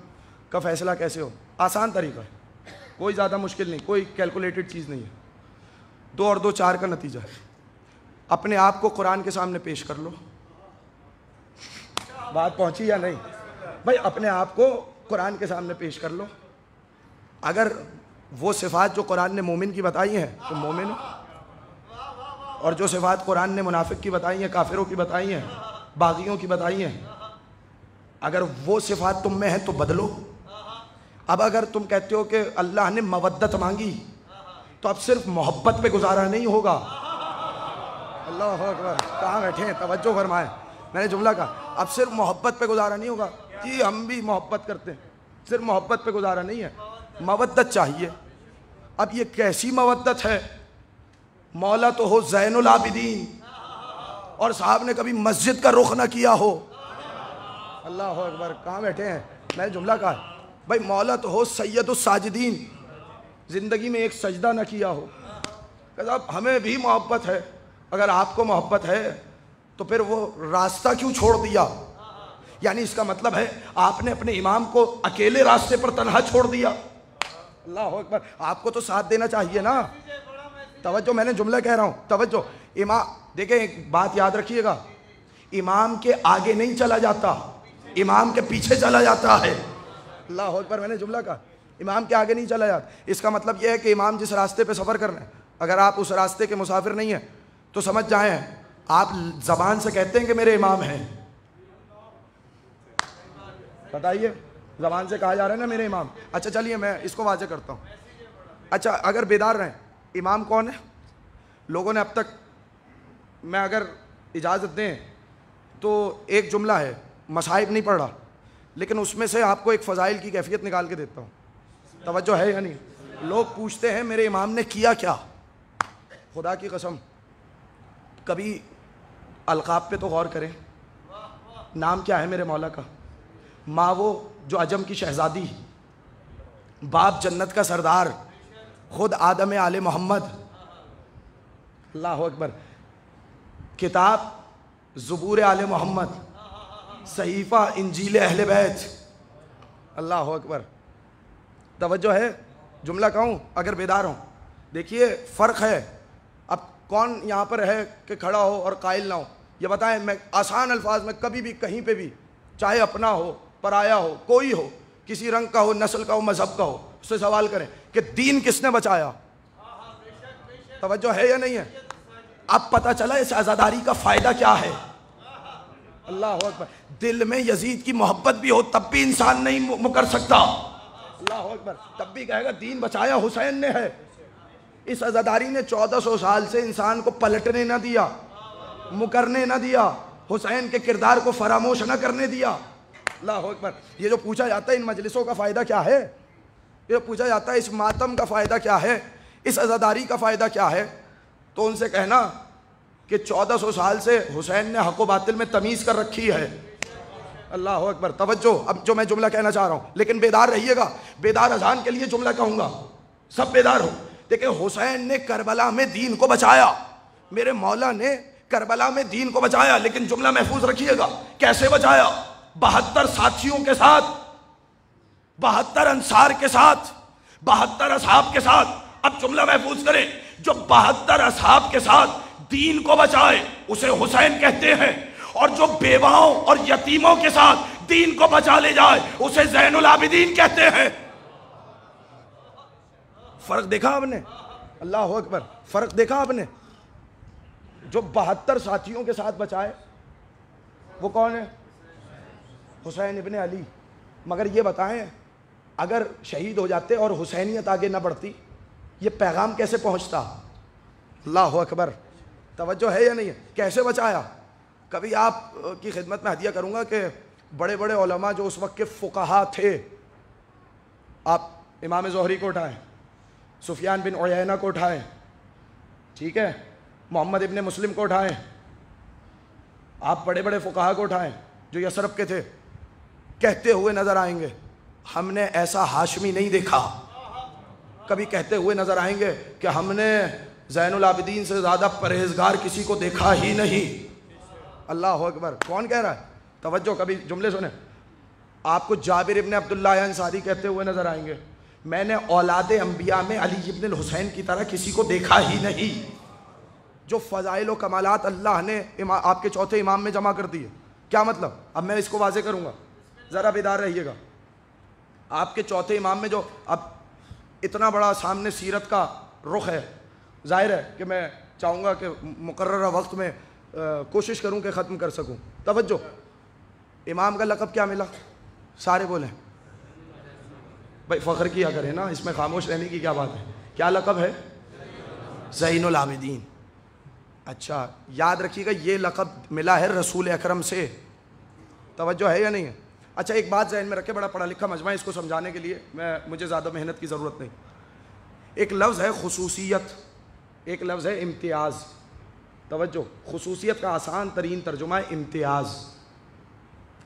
کا فیصلہ کیسے ہو؟ آسان طریقہ ہے، کوئی زیادہ مشکل نہیں، کوئی کیلکولیٹڈ چیز نہیں ہے۔ 2 اور 2 4 کا نتیجہ ہے۔ اپنے آپ کو قرآن کے سامنے پیش کر لو۔ بات پہنچی یا نہیں بھائی؟ اپنے آپ کو قرآن کے سامنے پیش کر لو۔ اگر وہ صفات جو قرآن نے مومن کی بتائی ہیں تو مومن ہو، اور جو صفات قرآن نے منافق کی بتائی ہیں، کافروں کی بتائی ہیں، باغیوں کی بتائی ہیں، اگر وہ صفات تم میں ہیں تو بدلو۔ اب اگر تم کہتے ہو کہ اللہ نے مودت مانگی تو اب صرف محبت پہ گزارا نہیں ہوگا۔ اللہ اکبر، کہاں بیٹھے ہیں؟ توجہ فرمائیں، میں نے جملہ کہا اب صرف محبت پہ گزارا نہیں ہوگا۔ جی ہم بھی محبت کرتے ہیں، صرف محبت پہ گزارا نہیں ہے، مودت چاہیے۔ اب یہ کیسی مودت ہے؟ مولا تو ہو زین العابدین اور صاحب نے کبھی مسجد کا رخ نہ کیا ہو۔ اللہ اکبر، کہاں بیٹھے ہیں؟ میں نے جملہ کہا ہے بھائی، مولا تو ہو سید الساجدین، زندگی میں ایک سجدہ نہ کیا ہو۔ کہ صاحب ہمیں بھی محبت ہے، اگر آپ کو محبت ہے تو پھر وہ راستہ کیوں چھوڑ دیا؟ یعنی اس کا مطلب ہے آپ نے اپنے امام کو اکیلے راستے پر تنہا چھوڑ دیا۔ اللہ اکبر، آپ کو تو ساتھ دینا چاہیے نا۔ توجہ، میں نے جملہ کہہ رہا ہوں، توجہ۔ امام دیکھیں، ایک بات یاد رکھیے گا، امام کے آگے نہیں چلا جاتا، امام کے پیچھے چلا جاتا ہے۔ اللہ اکبر، میں نے جملہ کہا امام کے آگے نہیں چلا جاتا۔ اس کا مطلب یہ ہے کہ امام جس راستے پہ سفر کر رہے ہیں، اگر آپ اس راستے کے مسافر نہیں ہیں تو سمجھ جائیں آپ زبان سے کہتے ہیں کہ میرے امام ہیں۔ بتائیے، زبان سے کہا جا رہا ہے نا میرے امام۔ اچھا چلیے میں اس کو واضح کرتا ہوں۔ اچھا اگر بیدار رہیں، امام کون ہے؟ لوگوں نے اب تک، میں اگر اجازت دیں تو ایک جملہ ہے، مصائب نہیں پڑھ رہا لیکن اس میں سے آپ کو ایک فضائل کی کیفیت نکال کے دیتا ہوں۔ توجہ ہے یا نہیں؟ لوگ پوچھتے ہیں میرے امام نے کیا کیا؟ خدا کی قسم کبھی القاب پہ تو غور کریں۔ نام کیا ہے میرے مولا کا؟ ماں وہ جو عجم کی شہزادی، باپ جنت کا سردار، خود آدم آل محمد۔ اللہ اکبر، کتاب زبور آل محمد، صحیفہ انجیل اہل بیت۔ اللہ اکبر، توجہ ہے؟ جملہ کہوں اگر بیدار ہوں؟ دیکھیے فرق ہے۔ اب کون یہاں پر ہے کہ کھڑا ہو اور قائل نہ ہو؟ یہ بتائیں، میں آسان الفاظ میں کبھی بھی کہیں پہ بھی، چاہے اپنا ہو پرایا ہو، کوئی ہو، کسی رنگ کا ہو، نسل کا ہو، مذہب کا ہو، اس سے سوال کریں کہ دین کس نے بچایا؟ توجہ ہے یا نہیں ہے؟ اب پتہ چلا اس عزاداری کا فائدہ کیا ہے۔ اللہ اکبر، دل میں یزید کی محبت بھی ہو تب بھی انسان نہیں مکر سکتا۔ اللہ اکبر، تب بھی کہے گا دین بچایا حسین نے ہے۔ اس عزاداری نے 1400 سال سے انسان کو پلٹنے نہ دیا، مکرنے نہ دیا، حسین کے کردار کو فراموش نہ کرنے دیا۔ اللہ اکبر، یہ جو پوچھا جاتا ہے ان مجلسوں کا فائدہ کیا ہے، یہ پوچھا جاتا ہے اس ماتم کا فائدہ کیا ہے، اس عزاداری کا فائدہ کیا ہے، تو ان سے کہنا کہ 1400 سال سے حسین نے حق و باطل میں تمیز کر رکھی ہے۔ اللہ اکبر، توجہ، اب جو میں جملہ کہنا چاہ رہا ہوں، لیکن بیدار رہیے گا، بیدار اذان کے لیے جملہ کہوں گا، سب بیدار ہو۔ دیکھیں حسین نے کربلا میں دین کو بچایا، میرے مولا نے کربلا میں دین کو بچایا، لیکن جملہ محفوظ رکھیے گا کیسے بچایا؟ 72 ساتھیوں کے ساتھ، 72 انصار کے ساتھ، 72 اصحاب کے ساتھ۔ اب جملہ محفوظ کریں، جو 72 اصحاب کے ساتھ دین کو بچائے اسے حسین کہتے ہیں، اور جو بیواؤں اور یتیموں کے ساتھ دین کو بچا لے جائے اسے زین العابدین کہتے ہیں۔ فرق دیکھا آپ نے؟ اللہ اکبر، فرق دیکھا آپ نے؟ جو 72 ساتھیوں کے ساتھ بچائے وہ کون ہے؟ حسین ابن علی۔ مگر یہ بتائیں اگر شہید ہو جاتے اور حسینیت آگے نہ بڑھتی یہ پیغام کیسے پہنچتا؟ اللہ اکبر، توجہ ہے یا نہیں ہے؟ کیسے بچایا؟ کبھی آپ کی خدمت میں ہدیہ کروں گا کہ بڑے بڑے علماء جو اس وقت کے فقہا تھے، آپ امام زہری کو اٹھائیں، سفیان بن عیینہ کو اٹھائیں، ٹھیک ہے، محمد ابن مسلم کو اٹھائیں، آپ بڑے بڑے فقہا کو اٹھائیں جو یثرب کے تھے، کہتے ہوئے نظر آئیں گے ہم نے ایسا ہاشمی نہیں دیکھا۔ کبھی کہتے ہوئے نظر آئیں گے کہ ہم نے زین العابدین سے زیادہ پرہیزگار کسی کو دیکھا ہی نہیں۔ اللہ اکبر، کون کہہ رہا ہے؟ توجہ، کبھی جملے سنیں، آپ کو جابر ابن عبداللہ انصاری کہتے ہوئے نظر آئیں گے میں نے اولاد انبیاء میں علی ابن الحسین کی طرح کسی کو دیکھا ہی نہیں۔ جو فضائل و کمالات اللہ نے آپ کے چوتھے امام میں جمع کر دیے، کیا مطلب؟ اب میں اس کو واضح کروں گا، ذرا بیدار رہیے گا۔ آپ کے چوتھے امام میں جو اب اتنا بڑا سامنے سیرت کا رخ ہے، ظاہر ہے کہ میں چاہوں گا کہ مقررہ وقت میں کوشش کروں کہ ختم کر سکوں۔ توجہ، امام کا لقب کیا ملا؟ سارے بولیں بھائی، فخر کیا کریں نا، اس میں خاموش رہنے کی کیا بات ہے؟ کیا لقب ہے؟ زین العابدین۔ اچھا یاد رکھیے گا یہ لقب ملا ہے رسول اکرم سے، توجہ ہے یا نہیں ہے؟ اچھا ایک بات ذہن میں رکھے، بڑا پڑھا لکھا مجمع ہے، اس کو سمجھانے کے لیے مجھے زیادہ محنت کی ضرورت نہیں۔ ایک لفظ ہے خصوصیت، ایک لفظ ہے امتیاز۔ توجہ، خصوصیت کا آسان ترین ترجمہ ہے امتیاز۔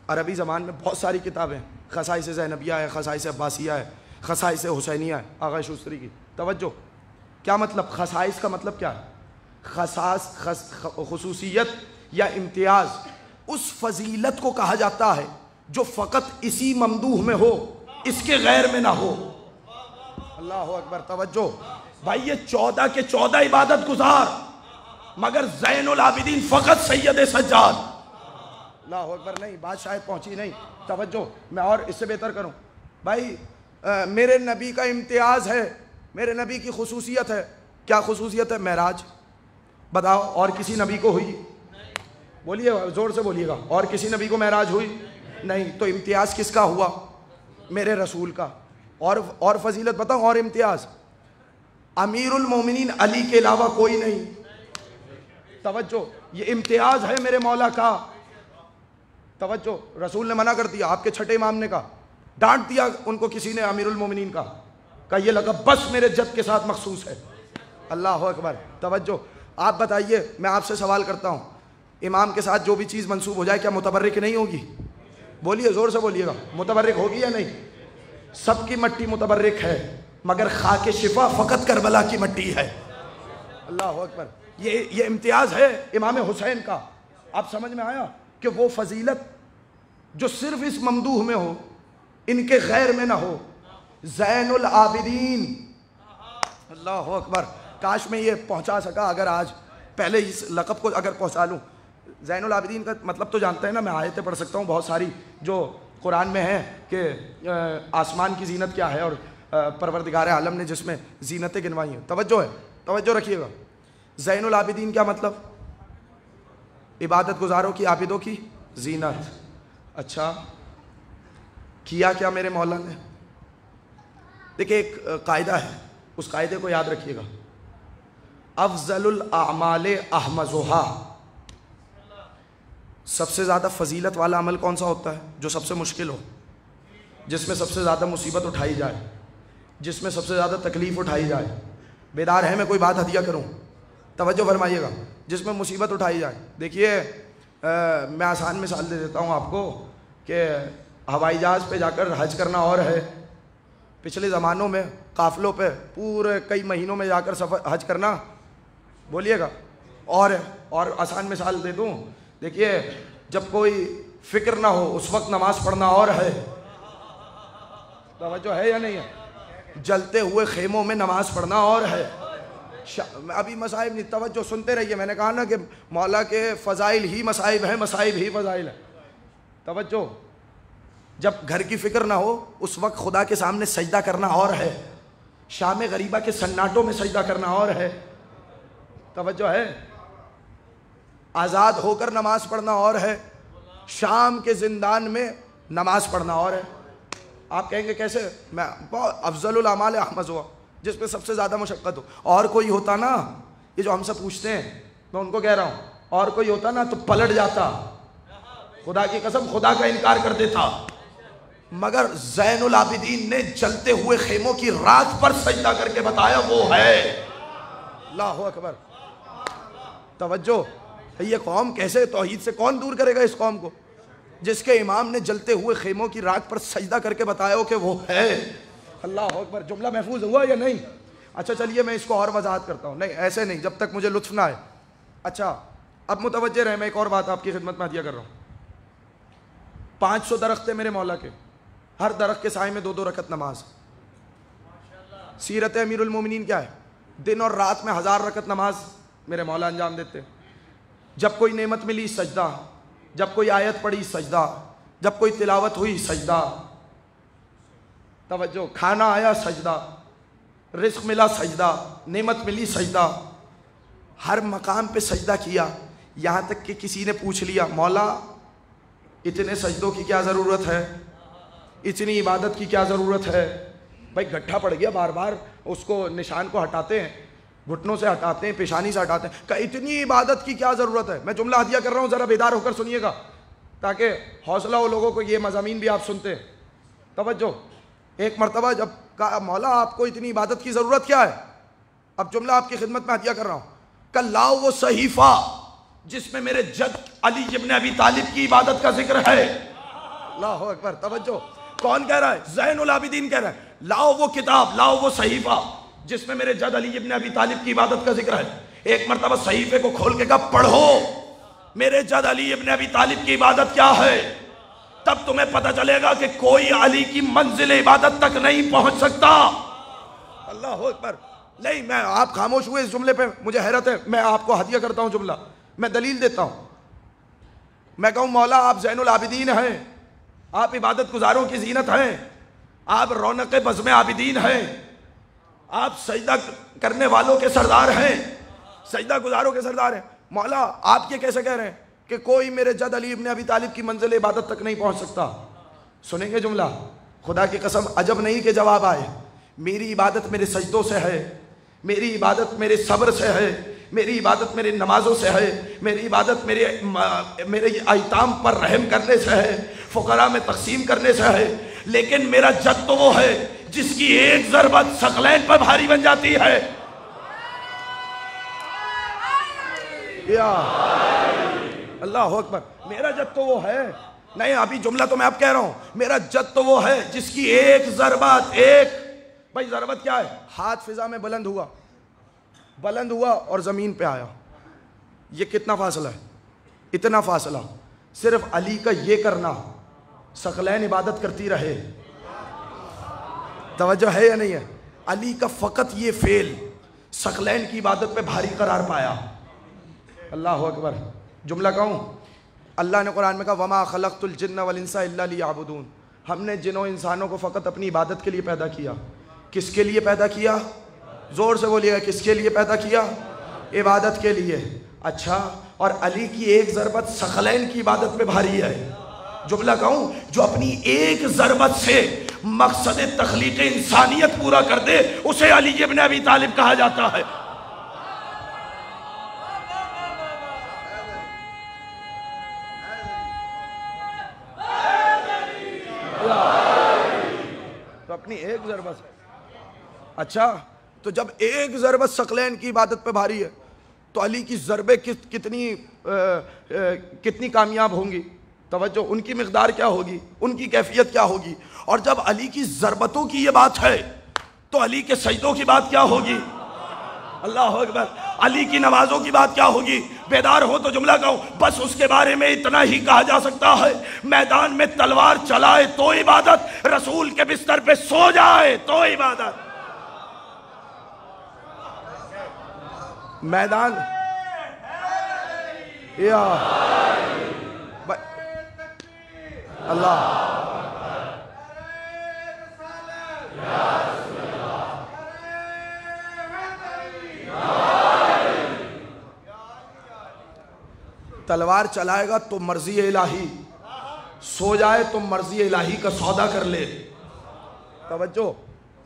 عربی زبان میں بہت ساری کتابیں، خصائص زینبیہ ہے، خصائص عباسیہ ہے، خصائص حسینیہ ہے آغا شوستری کی۔ توجہ، کیا مطلب؟ خصائص کا مطلب کیا ہے؟ خصوصیت یا امتیاز اس فضیلت کو کہا جاتا ہے جو فقط اسی ممدوح میں ہو، اس کے غیر میں نہ ہو۔ اللہ اکبر، توجہ بھائی، یہ 14 کے 14 عبادت گزار، مگر زین العابدین فقط سید سجاد۔ اللہ اکبر، نہیں بات شاید پہنچی نہیں، توجہ، میں اور اس سے بہتر کروں۔ بھائی میرے نبی کا امتیاز ہے، میرے نبی کی خصوصیت ہے، کیا خصوصیت ہے؟ معراج۔ بتاؤ اور کسی نبی کو ہوئی؟ بولیے زور سے بولیے گا، اور کسی نبی کو معراج ہوئی؟ نہیں، تو امتیاز کس کا ہوا؟ میرے رسول کا۔ اور فضیلت بتاؤ، اور امتیاز، امیر المومنین علی کے علاوہ کوئی نہیں۔ توجہ، یہ امتیاز ہے میرے مولا کا۔ توجہ، رسول نے منع کر دیا، آپ کے چھٹے امام نے کہا، ڈانٹ دیا ان کو کسی نے امیر المومنین کا، کہا یہ لقب بس میرے جد کے ساتھ مخصوص ہے۔ اللہ اکبر، توجہ، آپ بتائیے، میں آپ سے سوال کرتا ہوں، امام کے ساتھ جو بھی چیز منسوب ہو جائے کیا متبرک نہیں ہوگی؟ بولیے زور سے بولیے گا، متبرک ہوگی یا نہیں؟ سب کی مٹی متبرک ہے، مگر خاک شفا فقط کربلا کی مٹی ہے۔ اللہ اکبر، یہ امتیاز ہے امام حسین کا۔ آپ سمجھ میں آیا کہ وہ فضیلت جو صرف اس ممدوح میں ہو، ان کے غیر میں نہ ہو، زین العابدین۔ اللہ اکبر، کاش میں یہ پہنچا سکا، اگر آج پہلے اس لقب کو اگر پہنچا لوں۔ زین العابدین کا مطلب تو جانتے ہیں نا، میں آیتیں پڑھ سکتا ہوں بہت ساری جو قرآن میں ہیں کہ آسمان کی زینت کیا ہے، اور پروردگار عالم نے جس میں زینتیں گنوائی ہیں۔ توجہ ہے، توجہ رکھیے گا۔ زین العابدین کیا مطلب؟ عبادت گزاروں کی، عابدوں کی زینت۔ اچھا کیا کیا میرے مولا نے؟ دیکھیں ایک قاعدہ ہے، اس قاعدے کو یاد رکھیے گا، افضل الاعمال احمزها، سب سے زیادہ فضیلت والا عمل کون سا ہوتا ہے؟ جو سب سے مشکل ہو، جس میں سب سے زیادہ مصیبت اٹھائی جائے، جس میں سب سے زیادہ تکلیف اٹھائی جائے۔ بیدار ہے میں کوئی بات ہدیہ کروں؟ توجہ فرمائیے گا، جس میں مصیبت اٹھائی جائے۔ دیکھیے میں آسان مثال دے دیتا ہوں آپ کو کہ ہوائی جہاز پہ جا کر حج کرنا اور ہے، پچھلے زمانوں میں قافلوں پہ پورے کئی مہینوں میں جا کر سفر حج کرنا، بولیے گا. اور آسان مثال دے دوں، دیکھیے جب کوئی فکر نہ ہو اس وقت نماز پڑھنا اور ہے. توجہ ہے یا نہیں ہے؟ جلتے ہوئے خیموں میں نماز پڑھنا اور ہے. ابھی مصائب نہیں، توجہ سنتے رہیے. میں نے کہا نا کہ مولا کے فضائل ہی مصائب ہیں، مصائب ہی فضائل ہیں. توجہ، جب گھر کی فکر نہ ہو اس وقت خدا کے سامنے سجدہ کرنا اور ہے. شام غریبہ کے سناٹوں میں سجدہ کرنا اور ہے. توجہ ہے. آزاد ہو کر نماز پڑھنا اور ہے. شام کے زندان میں نماز پڑھنا اور ہے. آپ کہیں گے کیسے؟ میں بہت افضل الاعمال احمد ہوا، جس پہ سب سے زیادہ مشقت ہو. اور کوئی ہوتا نا، یہ جو ہم سے پوچھتے ہیں میں ان کو کہہ رہا ہوں، اور کوئی ہوتا نا تو پلٹ جاتا، خدا کی قسم خدا کا انکار کر دیتا. مگر زین العابدین نے جلتے ہوئے خیموں کی رات پر سجدہ کر کے بتایا وہ ہے. اللہ اکبر. توجہ. یہ قوم کیسے توحید سے کون دور کرے گا اس قوم کو، جس کے امام نے جلتے ہوئے خیموں کی رات پر سجدہ کر کے بتایا ہو کہ وہ ہے. اللہ اکبر. جملہ محفوظ ہوا یا نہیں؟ اچھا چلیے میں اس کو اور وضاحت کرتا ہوں. نہیں ایسے نہیں جب تک مجھے لطف نہ آئے. اچھا اب متوجہ رہے، میں ایک اور بات آپ کی خدمت میں عطیہ کر رہا ہوں. 500 درخت ہیں میرے مولا کے، ہر درخت کے سائے میں 2 رکعت نماز. سیرت امیر المومنین کیا ہے؟ دن اور رات میں 1000 رکعت نماز میرے مولا انجام دیتے. جب کوئی نعمت ملی سجدہ، جب کوئی آیت پڑھی سجدہ، جب کوئی تلاوت ہوئی سجدہ. توجہ. کھانا آیا سجدہ، رزق ملا سجدہ، نعمت ملی سجدہ. ہر مقام پہ سجدہ کیا. یہاں تک کہ کسی نے پوچھ لیا مولا اتنے سجدوں کی کیا ضرورت ہے، اتنی عبادت کی کیا ضرورت ہے؟ بھائی گٹھا پڑ گیا، بار بار اس کو نشان کو ہٹاتے ہیں، گھٹنوں سے ہٹاتے ہیں، پیشانی سے ہٹاتے ہیں، کہ اتنی عبادت کی کیا ضرورت ہے؟ میں جملہ عطیہ کر رہا ہوں، ذرا بیدار ہو کر سنیے گا تاکہ حوصلہ ہو لوگوں کو. یہ مضامین بھی آپ سنتے ہیں. توجہ. ایک مرتبہ جب کہا مولا آپ کو اتنی عبادت کی ضرورت کیا ہے، اب جملہ آپ کی خدمت میں عطیہ کر رہا ہوں. کہ لاؤ وہ صحیفہ جس میں میرے جد علی ابن ابی طالب کی عبادت کا ذکر ہے. اللہ اکبر. توجہ. کون کہہ رہا ہے؟ زین العابدین کہہ رہا ہے. لاؤ وہ کتاب، لاؤ وہ صحیفہ جس میں میرے جد علی ابن ابی طالب کی عبادت کا ذکر ہے. ایک مرتبہ صحیفے کو کھول کے کہا پڑھو میرے جد علی ابن ابی طالب کی عبادت کیا ہے. تب تمہیں پتہ چلے گا کہ کوئی علی کی منزل عبادت تک نہیں پہنچ سکتا. اللہ اکبر. نہیں میں آپ خاموش ہوئے اس جملے پہ، مجھے حیرت ہے. میں آپ کو ہدیہ کرتا ہوں جملہ، میں دلیل دیتا ہوں. میں کہوں مولا آپ زین العابدین ہیں، آپ عبادت گزاروں کی زینت ہیں، آپ رونق بزم عابدین ہیں، آپ سجدہ کرنے والوں کے سردار ہیں، سجدہ گزاروں کے سردار ہیں. مولا آپ یہ کیسے کہہ رہے ہیں کہ کوئی میرے جد علی ابن ابی طالب کی منزل عبادت تک نہیں پہنچ سکتا؟ سنیں گے جملہ؟ خدا کی قسم عجب نہیں کہ جواب آئے. میری عبادت میرے سجدوں سے ہے، میری عبادت میرے صبر سے ہے، میری عبادت میری نمازوں سے ہے، میری عبادت میرے ایتام پر رحم کرنے سے ہے، فقراء میں تقسیم کرنے سے ہے. لیکن میرا جد تو وہ ہے جس کی ایک ضربت ثقلین پر بھاری بن جاتی ہے. یا اللہ اکبر. میرا جد تو وہ ہے. نہیں ابھی جملہ تو میں اب کہہ رہا ہوں. میرا جد تو وہ ہے جس کی ایک ضربت، ایک بھائی ضربت کیا ہے؟ ہاتھ فضا میں بلند ہوا اور زمین پہ آیا. یہ کتنا فاصلہ ہے؟ اتنا فاصلہ. صرف علی کا یہ کرنا، ثقلین عبادت کرتی رہے. توجہ ہے یا نہیں ہے؟ علی کا فقط یہ فعل ثقلین کی عبادت پہ بھاری قرار پایا. اللہ اکبر. جملہ کہوں؟ اللہ نے قرآن میں کہا وَمَا خَلَقْتُ الْجِنَّ وَالْإِنسَ إِلَّا لِيَعْبُدُونَ. ہم نے جنوں انسانوں کو فقط اپنی عبادت کے لیے پیدا کیا. کس کے لیے پیدا کیا؟ زور سے بولیے گا. کس کے لیے پیدا کیا؟ عبادت کے لیے. اچھا اور علی کی ایک ضربت ثقلین کی عبادت پہ بھاری ہے. جملہ کہوں؟ جو اپنی ایک ضربت سے مقصد تخلیق انسانیت پورا کر دے اسے علی ابن ابی طالب کہا جاتا ہے. تو اپنی ایک ضربت. اچھا تو جب ایک ضربت ثقلین کی عبادت پہ بھاری ہے تو علی کی ضربیں کتنی کامیاب ہوں گی؟ توجہ. ان کی مقدار کیا ہوگی؟ ان کی کیفیت کیا ہوگی؟ اور جب علی کی ضربتوں کی یہ بات ہے تو علی کے سجدوں کی بات کیا ہوگی؟ اللہ اکبر. علی کی نمازوں کی بات کیا ہوگی؟ بیدار ہو تو جملہ کہو. بس اس کے بارے میں اتنا ہی کہا جا سکتا ہے، میدان میں تلوار چلائے تو عبادت، رسول کے بستر پہ سو جائے تو عبادت. میدان یا اللہ تلوار چلائے گا تو مرضی الہی، سو جائے تو مرضی الہی کا سودا کر لے. توجہ.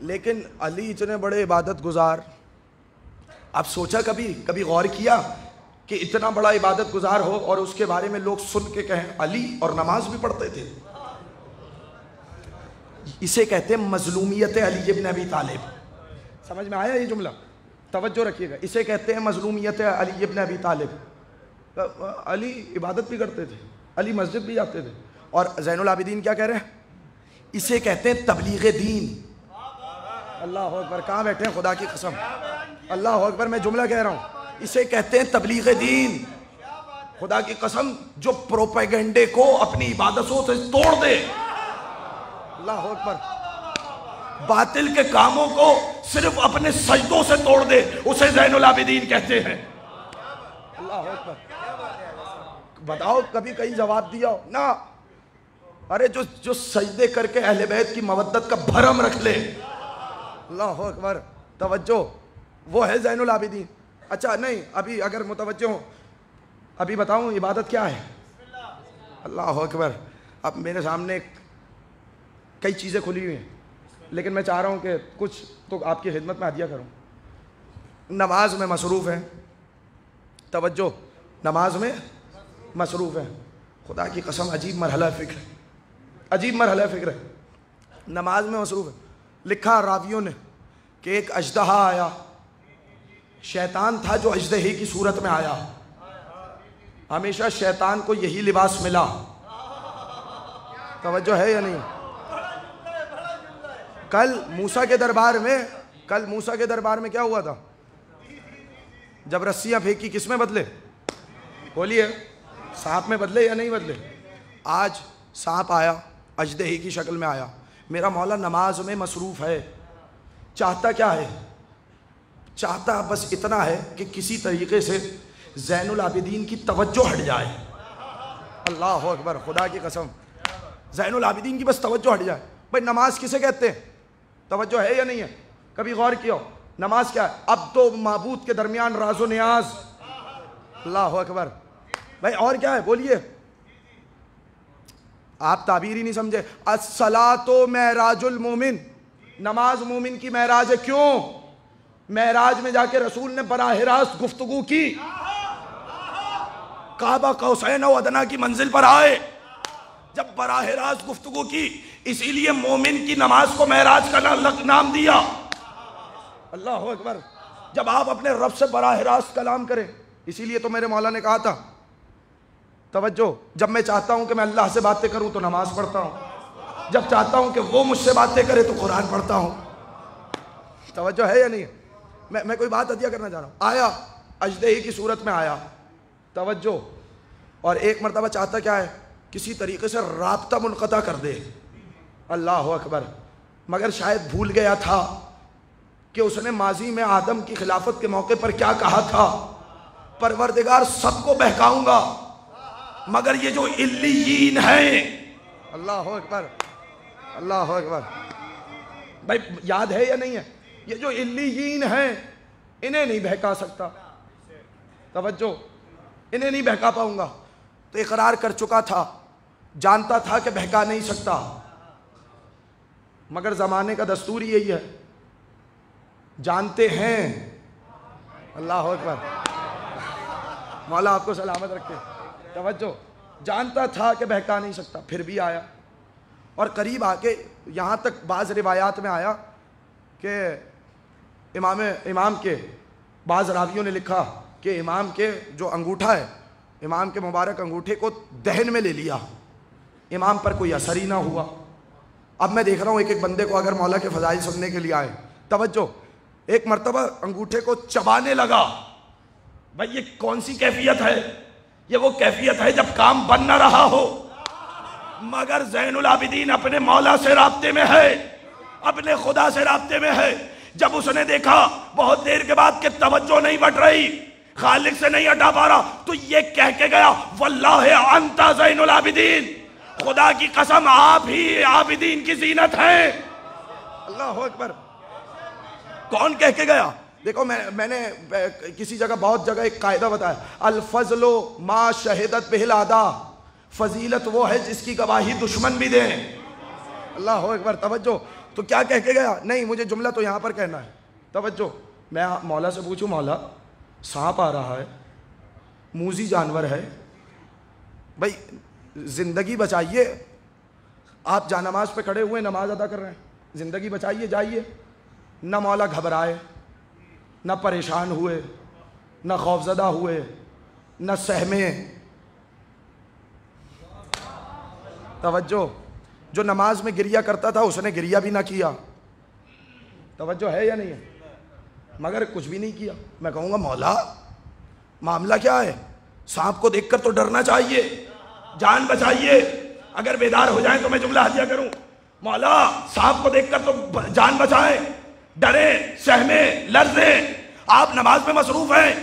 لیکن علی اتنے بڑے عبادت گزار، آپ سوچا کبھی غور کیا کہ اتنا بڑا عبادت گزار ہو اور اس کے بارے میں لوگ سن کے کہیں علی اور نماز بھی پڑھتے تھے؟ اسے کہتے ہیں مظلومیت علی ابن ابی طالب. سمجھ میں آیا یہ جملہ؟ توجہ رکھیے گا. اسے کہتے ہیں مظلومیت علی ابن ابی طالب. علی عبادت بھی کرتے تھے، علی مسجد بھی جاتے تھے. اور زین العابدین کیا کہہ رہے ہیں؟ اسے کہتے ہیں تبلیغ دین. اللہ اکبر. کہاں بیٹھے ہیں خدا کی قسم؟ اللہ اکبر. میں جملہ کہہ رہا ہوں. اسے کہتے ہیں تبلیغ دین. خدا کی قسم جو پروپیگنڈے کو اپنی عبادتوں سے توڑ دے. اللہ اکبر. باطل کے کاموں کو صرف اپنے سجدوں سے توڑ دے، اسے زین العابدین کہتے ہیں. اللہ اکبر. بتاؤ کبھی کہیں جواب دیا ہو؟ نہ. ارے جو سجدے کر کے اہل بیت کی مودت کا بھرم رکھ لے. اللہ اکبر. توجہ. وہ ہے زین العابدین. اچھا نہیں، ابھی اگر متوجہ ہوں ابھی بتاؤں عبادت کیا ہے. اللہ اکبر. اب میرے سامنے کئی چیزیں کھلی ہوئی ہیں لیکن میں چاہ رہا ہوں کہ کچھ تو آپ کی خدمت میں ہدیہ کروں. نماز میں مصروف ہیں. توجہ. نماز میں مصروف ہیں. خدا کی قسم عجیب مرحلہ فکر ہے، عجیب مرحلہ فکر ہے. نماز میں مصروف ہے. لکھا راویوں نے کہ ایک اژدہا آیا، شیطان تھا جو اژدہے کی صورت میں آیا. ہمیشہ شیطان کو یہی لباس ملا. توجہ ہے یا نہیں؟ کل موسیٰ کے دربار میں کیا ہوا تھا؟ جب رسیاں پھینکی کس میں بدلے؟ بولیے. سانپ میں بدلے یا نہیں بدلے؟ آج سانپ آیا، اژدہے کی شکل میں آیا. میرا مولا نماز میں مصروف ہے. چاہتا کیا ہے؟ چاہتا بس اتنا ہے کہ کسی طریقے سے زین العابدین کی توجہ ہٹ جائے. اللہ اکبر. خدا کی قسم زین العابدین کی بس توجہ ہٹ جائے. بھائی نماز کسے کہتے ہیں؟ توجہ ہے یا نہیں ہے؟ کبھی غور کیا ہو نماز کیا ہے؟ اب تو معبود کے درمیان راز و نیاز. اللہ اکبر. بھائی اور کیا ہے؟ بولیے. آپ تعبیر ہی نہیں سمجھے. الصلاۃ معراج المومن. نماز مومن کی معراج ہے. کیوں؟ معراج میں جا کے رسول نے براہ راست گفتگو کی، کعبہ قوسین و ادنیٰ کی منزل پر آئے، جب براہ راست گفتگو کی، اسی لیے مومن کی نماز کو معراج کا نام دیا. اللہ اکبر. جب آپ اپنے رب سے براہ راست کلام کریں، اسی لیے تو میرے مولا نے کہا تھا. توجہ. جب میں چاہتا ہوں کہ میں اللہ سے باتیں کروں تو نماز پڑھتا ہوں، جب چاہتا ہوں کہ وہ مجھ سے باتیں کرے تو قرآن پڑھتا ہوں. توجہ ہے یا نہیں؟ میں کوئی بات عطیہ کرنا چاہ رہا ہوں. آیا اژدہے کی صورت میں آیا. توجہ. اور ایک مرتبہ چاہتا کیا ہے؟ کسی طریقے سے رابطہ منقطع کر دے. اللہ اکبر. مگر شاید بھول گیا تھا کہ اس نے ماضی میں آدم کی خلافت کے موقع پر کیا کہا تھا؟ پروردگار سب کو بہکاؤں گا مگر یہ جو علیین ہیں. اللہ اکبر. اللہ اکبر. بھائی یاد ہے یا نہیں ہے؟ یہ جو علیین ہیں انہیں نہیں بہکا سکتا. توجہ. انہیں نہیں بہکا پاؤں گا. تو اقرار کر چکا تھا، جانتا تھا کہ بہکا نہیں سکتا، مگر زمانے کا دستور یہی ہے، جانتے ہیں. اللہ اکبر. مولا آپ کو سلامت رکھے. توجہ. جانتا تھا کہ بہکا نہیں سکتا، پھر بھی آیا. اور قریب آ کے یہاں تک بعض روایات میں آیا کہ امام کے بعض راویوں نے لکھا کہ امام کے جو انگوٹھا ہے، امام کے مبارک انگوٹھے کو دہن میں لے لیا، امام پر کوئی اثر ہی نہ ہوا. اب میں دیکھ رہا ہوں ایک ایک بندے کو اگر مولا کے فضائل سننے کے لیے آئے توجہ، ایک مرتبہ انگوٹھے کو چبانے لگا. بھائی یہ کون سی کیفیت ہے؟ یہ وہ کیفیت ہے جب کام بن نہ رہا ہو، مگر زین العابدین اپنے مولا سے رابطے میں ہے، اپنے خدا سے رابطے میں ہے. جب اس نے دیکھا بہت دیر کے بعد کہ توجہ نہیں بٹ رہی، خالق سے نہیں ہٹا پا رہا، تو یہ کہہ کے گیا واللہ انت زین العابدین، خدا کی قسم آپ ہی عابدین کی زینت ہیں. اللہ اکبر. کون کہہ کے گیا؟ دیکھو میں نے کسی جگہ بہت جگہ ایک قاعدہ بتایا، الفضل ما شہدت بہ الاعداء، فضیلت وہ ہے جس کی گواہی دشمن بھی دیں. اللہ اکبر. توجہ. تو کیا کہہ کے گیا؟ نہیں مجھے جملہ تو یہاں پر کہنا ہے. توجہ. میں مولا سے پوچھوں مولا سانپ آ رہا ہے، موذی جانور ہے، بھائی زندگی بچائیے. آپ جانماز پہ کھڑے ہوئے نماز ادا کر رہے ہیں، زندگی بچائیے جائیے. نہ مولا گھبرائے، نہ پریشان ہوئے، نہ خوفزدہ ہوئے، نہ سہمے. توجہ. جو نماز میں گریہ کرتا تھا اس نے گریہ بھی نہ کیا. توجہ ہے یا نہیں ہے؟ مگر کچھ بھی نہیں کیا. میں کہوں گا مولا معاملہ کیا ہے؟ سانپ کو دیکھ کر تو ڈرنا چاہیے، جان بچائیے. اگر بیدار ہو جائیں تو میں جملہ ہدیہ کروں، مولا سانپ کو دیکھ کر تو جان بچائیں، ڈریں، سہمیں، لرزیں. آپ نماز میں مصروف ہیں،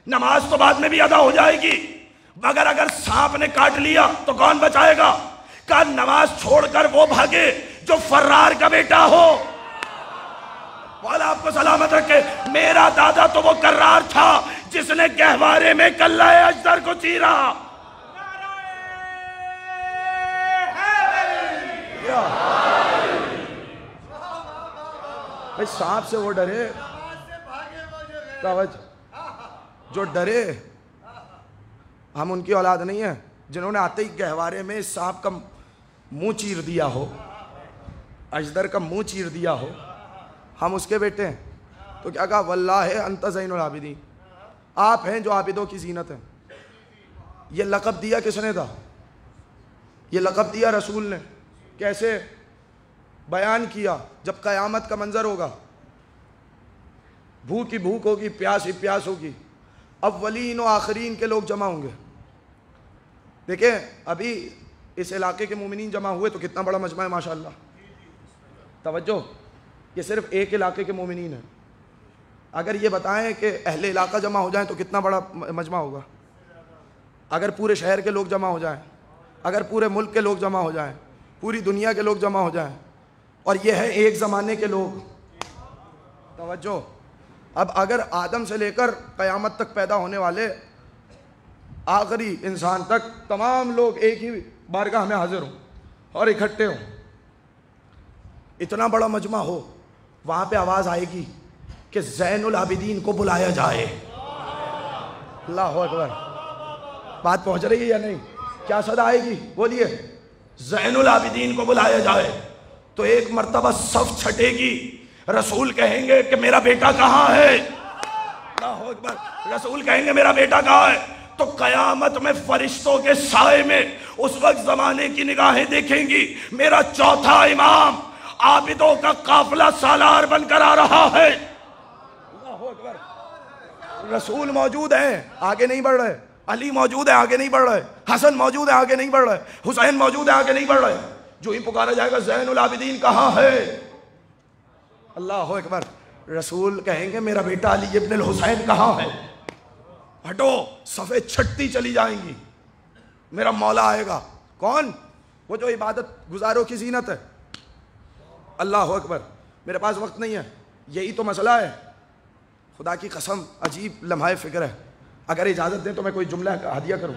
نماز تو بعد میں بھی ادا ہو جائے گی، مگر اگر سانپ نے کاٹ لیا تو کون بچائے گا؟ کہ نماز چھوڑ کر وہ بھاگے جو فرار کا بیٹا ہو. مولا آپ کو سلامت رکھے. میرا دادا تو وہ کرار تھا جس نے گہوارے میں کلہ اجدر کو چیرا. بھائی سانپ سے وہ ڈرے، جو ڈرے. ہم ان کی اولاد نہیں ہیں جنہوں نے آتے ہی گہوارے میں سانپ کا منہ چیر دیا ہو، اجدر کا منہ چیر دیا ہو. ہم اس کے بیٹے ہیں. تو کیا کہا؟ واللہ انت زین العابدین، آپ ہیں جو عابدوں کی زینت ہیں. یہ لقب دیا کس نے تھا؟ یہ لقب دیا رسول نے. کیسے بیان کیا؟ جب قیامت کا منظر ہوگا، بھوک ہی بھوک ہوگی، پیاس ہی پیاس ہوگی، اولین و آخرین کے لوگ جمع ہوں گے. دیکھیں ابھی اس علاقے کے مومنین جمع ہوئے تو کتنا بڑا مجمع ہے ماشاءاللہ. توجہ. یہ صرف ایک علاقے کے مومنین ہیں. اگر یہ بتائیں کہ اہل علاقہ جمع ہو جائیں تو کتنا بڑا مجمع ہوگا. اگر پورے شہر کے لوگ جمع ہو جائیں، اگر پورے ملک کے لوگ جمع ہو جائیں، پوری دنیا کے لوگ جمع ہو جائیں، اور یہ ہے ایک زمانے کے لوگ. توجہ. اب اگر آدم سے لے کر قیامت تک پیدا ہونے والے آخری انسان تک تمام لوگ ایک ہی بارگاہ میں حاضر ہوں اور اکٹھے ہوں، اتنا بڑا مجمع ہو، وہاں پہ آواز آئے گی کہ زین العابدین کو بلایا جائے. اللہ اکبر. بات پہنچ رہی ہے یا نہیں؟ کیا صدا آئے گی؟ بولیے. زین العابدین کو بلایا جائے. تو ایک مرتبہ صف چھٹے گی، رسول کہیں گے کہ میرا بیٹا کہاں ہے؟ اللہ اکبر. رسول کہیں گے میرا بیٹا کہاں ہے؟ تو قیامت میں فرشتوں کے سائے میں اس وقت زمانے کی نگاہیں دیکھیں گی میرا چوتھا امام عابدوں کا قافلہ سالار بن کر آ رہا ہے. اللہ اکبر. رسول موجود ہیں، آگے نہیں بڑھ رہے. علی موجود ہے، آگے نہیں بڑھ رہے. حسن موجود ہے، آگے نہیں بڑھ رہے. حسین موجود ہے، آگے نہیں بڑھ رہے. جو ہی پکارا جائے گا زین العابدین کہاں ہے؟ اللہ اکبر. رسول کہیں گے میرا بیٹا علی ابن الحسین کہاں ہے؟ ہٹو. صفیں چھٹتی چلی جائیں گی. میرا مولا آئے گا. کون؟ وہ جو عبادت گزاروں کی زینت ہے. اللہ اکبر. میرے پاس وقت نہیں ہے، یہی تو مسئلہ ہے. خدا کی قسم عجیب لمحہ فکر ہے. اگر اجازت دیں تو میں کوئی جملہ ہدیہ کروں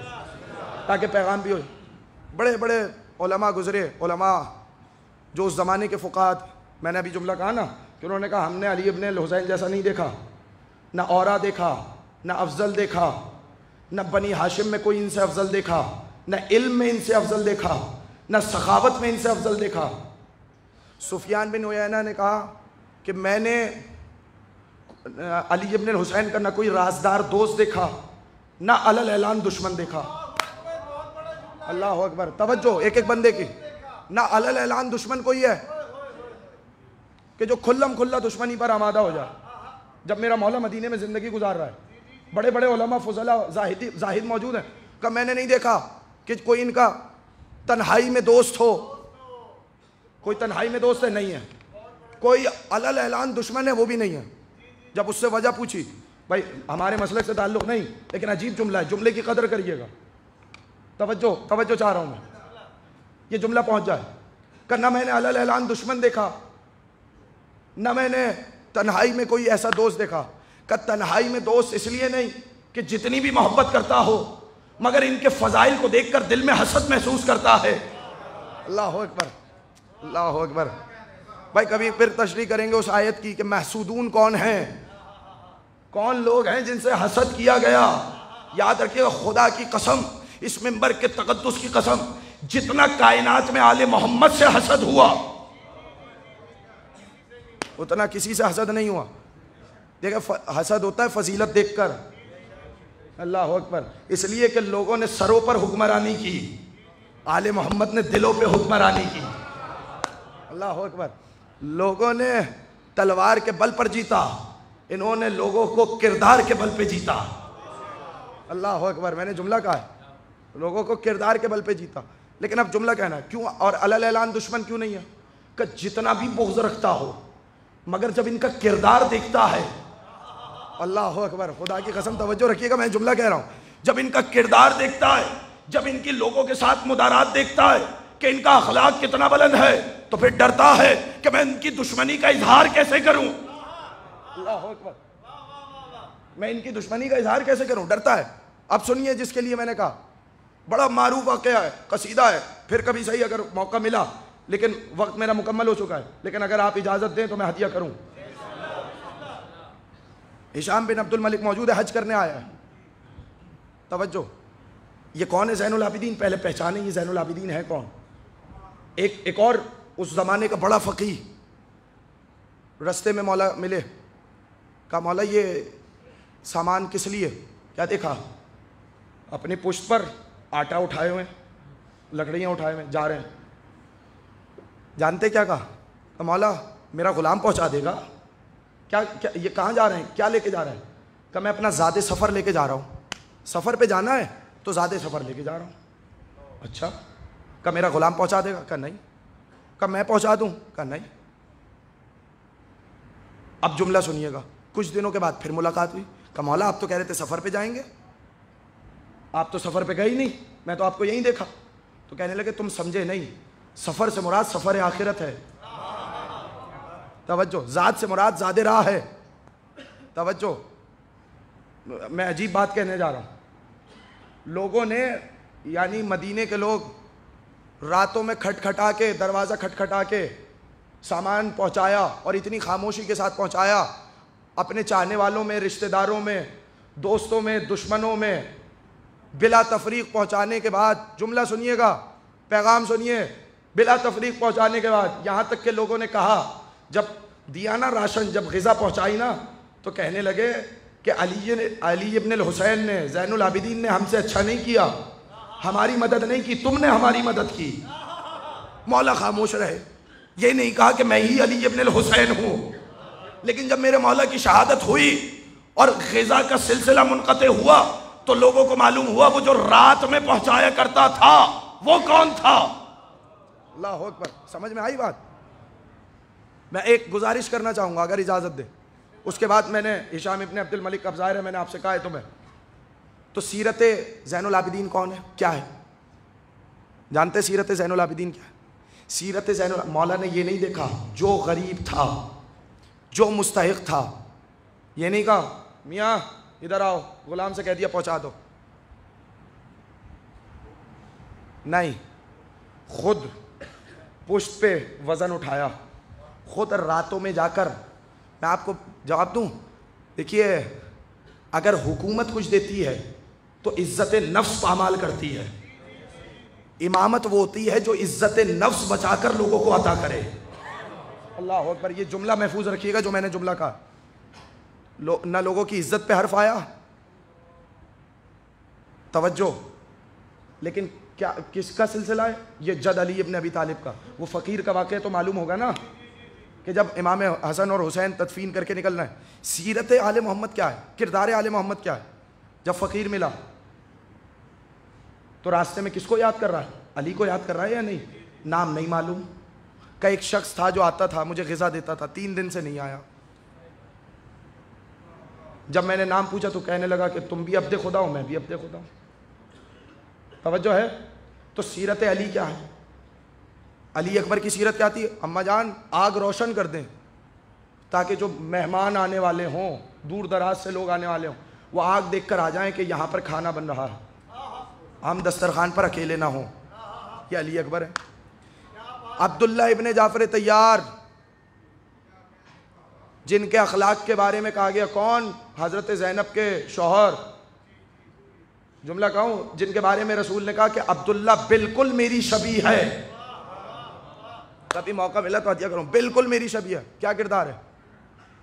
تاکہ پیغام بھی ہو. بڑے بڑے علماء گزرے، علماء جو اس زمانے کے فقہاء، میں نے ابھی جملہ کہا نا کہ انہوں نے کہا ہم نے علی ابن الحسین جیسا نہیں دیکھا، نہ اورا دیکھا، نہ افضل دیکھا، نہ بنی ہاشم میں کوئی ان سے افضل دیکھا، نہ علم میں ان سے افضل دیکھا، نہ سخاوت میں ان سے افضل دیکھا. سفیان بن عیینہ نے کہا کہ میں نے علی ابن الحسین کا نہ کوئی رازدار دوست دیکھا، نہ علل اعلان دشمن دیکھا. اللہ اکبر. توجہ ایک ایک بندے کی. نہ علل اعلان دشمن کوئی ہے. کہ جو کھلم کھلا دشمنی پر آمادہ ہو جائے. جب میرا مولا مدینے میں زندگی گزار رہا ہے، بڑے بڑے علماء فضلاء زاہد موجود ہیں، کہ میں نے نہیں دیکھا کہ کوئی ان کا تنہائی میں دوست ہو. کوئی تنہائی میں دوست ہے؟ نہیں ہے. کوئی علل اعلان دشمن ہے؟ وہ بھی نہیں ہے. جب اس سے وجہ پوچھی، بھائی ہمارے مسلک سے تعلق نہیں، لیکن عجیب جملہ ہے، جملے کی قدر کریے گا. توجہ چاہ رہا ہوں میں، یہ جملہ پہنچ جائے کہ نہ میں نے علل اعلان دشمن دیکھا، نہ میں نے تنہائی میں کوئی ایسا دوست دیکھا. کہ تنہائی میں دوست اس لیے نہیں کہ جتنی بھی محبت کرتا ہو، مگر ان کے فضائل کو دیکھ کر دل میں حسد محسوس کرتا ہے. اللہ اکبر، اللہ اکبر. بھائی کبھی پھر تشریح کریں گے اس آیت کی کہ محسودون کون ہیں، کون لوگ ہیں جن سے حسد کیا گیا. یاد رکھیے گا، خدا کی قسم، اس منبر کے تقدس کی قسم، جتنا کائنات میں آل محمد سے حسد ہوا اتنا کسی سے حسد نہیں ہوا. دیکھیں حسد ہوتا ہے فضیلت دیکھ کر. اللہ اکبر. اس لیے کہ لوگوں نے سروں پر حکمرانی کی، آل محمد نے دلوں پہ حکمرانی کی. اللہ اکبر. لوگوں نے تلوار کے بل پر جیتا، انہوں نے لوگوں کو کردار کے بل پہ جیتا. اللہ اکبر. میں نے جملہ کہا ہے، لوگوں کو کردار کے بل پہ جیتا. لیکن اب جملہ کہنا ہے کیوں، اور علل اعلان دشمن کیوں نہیں ہے؟ کہ جتنا بھی بغض رکھتا ہو، مگر جب ان کا کردار دیکھتا ہے، اللہ اکبر، خدا کی قسم توجہ رکھیے گا، میں جملہ کہہ رہا ہوں، جب ان کا کردار دیکھتا ہے، جب ان کی لوگوں کے ساتھ مدارات دیکھتا ہے کہ ان کا اخلاق کتنا بلند ہے، تو پھر ڈرتا ہے کہ میں ان کی دشمنی کا اظہار کیسے کروں. اللہ اکبر. میں ان کی دشمنی کا اظہار کیسے کروں، ڈرتا ہے. اب سنیے جس کے لیے میں نے کہا، بڑا معروف واقعہ ہے، قصیدہ ہے، پھر کبھی صحیح اگر موقع ملا، لیکن وقت میرا مکمل ہو چکا ہے، لیکن اگر آپ اجازت دیں تو میں ہدیہ کروں. ہشام بن عبد الملک موجود ہے، حج کرنے آیا ہے. توجہ. یہ کون ہے؟ زین العابدین. پہلے پہچانے یہ زین العابدین ہے کون. ایک اور اس زمانے کا بڑا فقیہ رستے میں مولا ملے. کہا مولا یہ سامان کس لیے؟ کیا دیکھا؟ اپنی پشت پر آٹا اٹھائے ہوئے، لکڑیاں اٹھائے ہوئے، جا رہے ہیں. جانتے کیا کہا؟ کہ مولا میرا غلام پہنچا دے گا. کیا یہ کہاں جا رہے ہیں، کیا لے کے جا رہے ہیں؟ کہ میں اپنا زاد سفر لے کے جا رہا ہوں. سفر پہ جانا ہے تو زاد سفر لے کے جا رہا ہوں. اچھا. کہ میرا غلام پہنچا دے گا؟ کہ نہیں. کہ میں پہنچا دوں؟ کہ نہیں. اب جملہ سنیے گا. کچھ دنوں کے بعد پھر ملاقات ہوئی. کہ مولا آپ تو کہہ رہے تھے سفر پہ جائیں گے، آپ تو سفر پہ گئے ہی نہیں، میں تو آپ کو یہیں دیکھا. تو کہنے لگے تم سمجھے نہیں، سفر سے مراد سفر آخرت ہے. توجہ. ذات سے مراد زاد راہ ہے. توجہ. میں عجیب بات کہنے جا رہا ہوں. لوگوں نے، یعنی مدینے کے لوگ راتوں میں کھٹکھٹا کے، دروازہ کھٹکھٹا کے سامان پہنچایا، اور اتنی خاموشی کے ساتھ پہنچایا. اپنے چاہنے والوں میں، رشتہ داروں میں، دوستوں میں، دشمنوں میں بلا تفریق پہنچانے کے بعد، جملہ سنیے گا، پیغام سنیے، بلا تفریق پہنچانے کے بعد یہاں تک کہ لوگوں نے کہا، جب دیا نا راشن، جب غذا پہنچائی نا، تو کہنے لگے کہ علی ابن الحسین نے، زین العابدین نے ہم سے اچھا نہیں کیا، ہماری مدد نہیں کی، تم نے ہماری مدد کی. مولا خاموش رہے. یہ نہیں کہا کہ میں ہی علی ابن الحسین ہوں، لیکن جب میرے مولا کی شہادت ہوئی اور غذا کا سلسلہ منقطع ہوا، تو لوگوں کو معلوم ہوا وہ جو رات میں پہنچایا کرتا تھا وہ کون تھا. اللہ اکبر. سمجھ میں آئی بات؟ میں ایک گزارش کرنا چاہوں گا اگر اجازت دے. اس کے بعد میں نے ہشام ابن عبد الملک، اب ظاہر ہے میں نے آپ سے کہا ہے تمہیں، تو سیرت زین العابدین کون ہے، کیا ہے؟ جانتے سیرت زین العابدین کیا ہے؟ سیرت مولا نے یہ نہیں دیکھا جو غریب تھا، جو مستحق تھا، یہ نہیں کہا میاں ادھر آؤ، غلام سے کہہ دیا پہنچا دو. نہیں، خود پشت پہ وزن اٹھایا، خود راتوں میں جا کر. میں آپ کو جواب دوں، دیکھیے اگر حکومت کچھ دیتی ہے تو عزت نفس پامال کرتی ہے. امامت وہ ہوتی ہے جو عزت نفس بچا کر لوگوں کو عطا کرے. اللہ اکبر. یہ جملہ محفوظ رکھیے گا جو میں نے جملہ کہا. نہ لوگوں کی عزت پہ حرف آیا، توجہ. لیکن کیا کس کا سلسلہ ہے؟ یہ جد علی ابن ابی طالب کا. وہ فقیر کا واقعہ تو معلوم ہوگا نا. کہ جب امام حسن اور حسین تدفین کر کے نکلنا ہے، سیرت آل محمد کیا ہے، کردار آل محمد کیا ہے؟ جب فقیر ملا تو راستے میں کس کو یاد کر رہا ہے؟ علی کو یاد کر رہا ہے یا نہیں؟ نام نہیں معلوم کہ ایک شخص تھا جو آتا تھا مجھے غذا دیتا تھا، 3 دن سے نہیں آیا. جب میں نے نام پوچھا تو کہنے لگا کہ تم بھی عبد خدا ہو، میں بھی عبد خدا ہوں. توجہ ہے؟ تو سیرت علی کیا ہے؟ علی اکبر کی سیرت کیا تھی؟ اماں جان آگ روشن کر دیں تاکہ جو مہمان آنے والے ہوں، دور دراز سے لوگ آنے والے ہوں، وہ آگ دیکھ کر آ جائیں کہ یہاں پر کھانا بن رہا ہے، ہم دسترخوان پر اکیلے نہ ہوں. یہ علی اکبر ہے. عبداللہ ابن جعفر طیار جن کے اخلاق کے بارے میں کہا گیا، کون؟ حضرت زینب کے شوہر. جملہ کہوں جن کے بارے میں رسول نے کہا کہ عبداللہ بالکل میری شبیہ ہے. کبھی موقع ملا تو عطیہ کروں، بالکل میری شبیہ ہے. کیا کردار ہے؟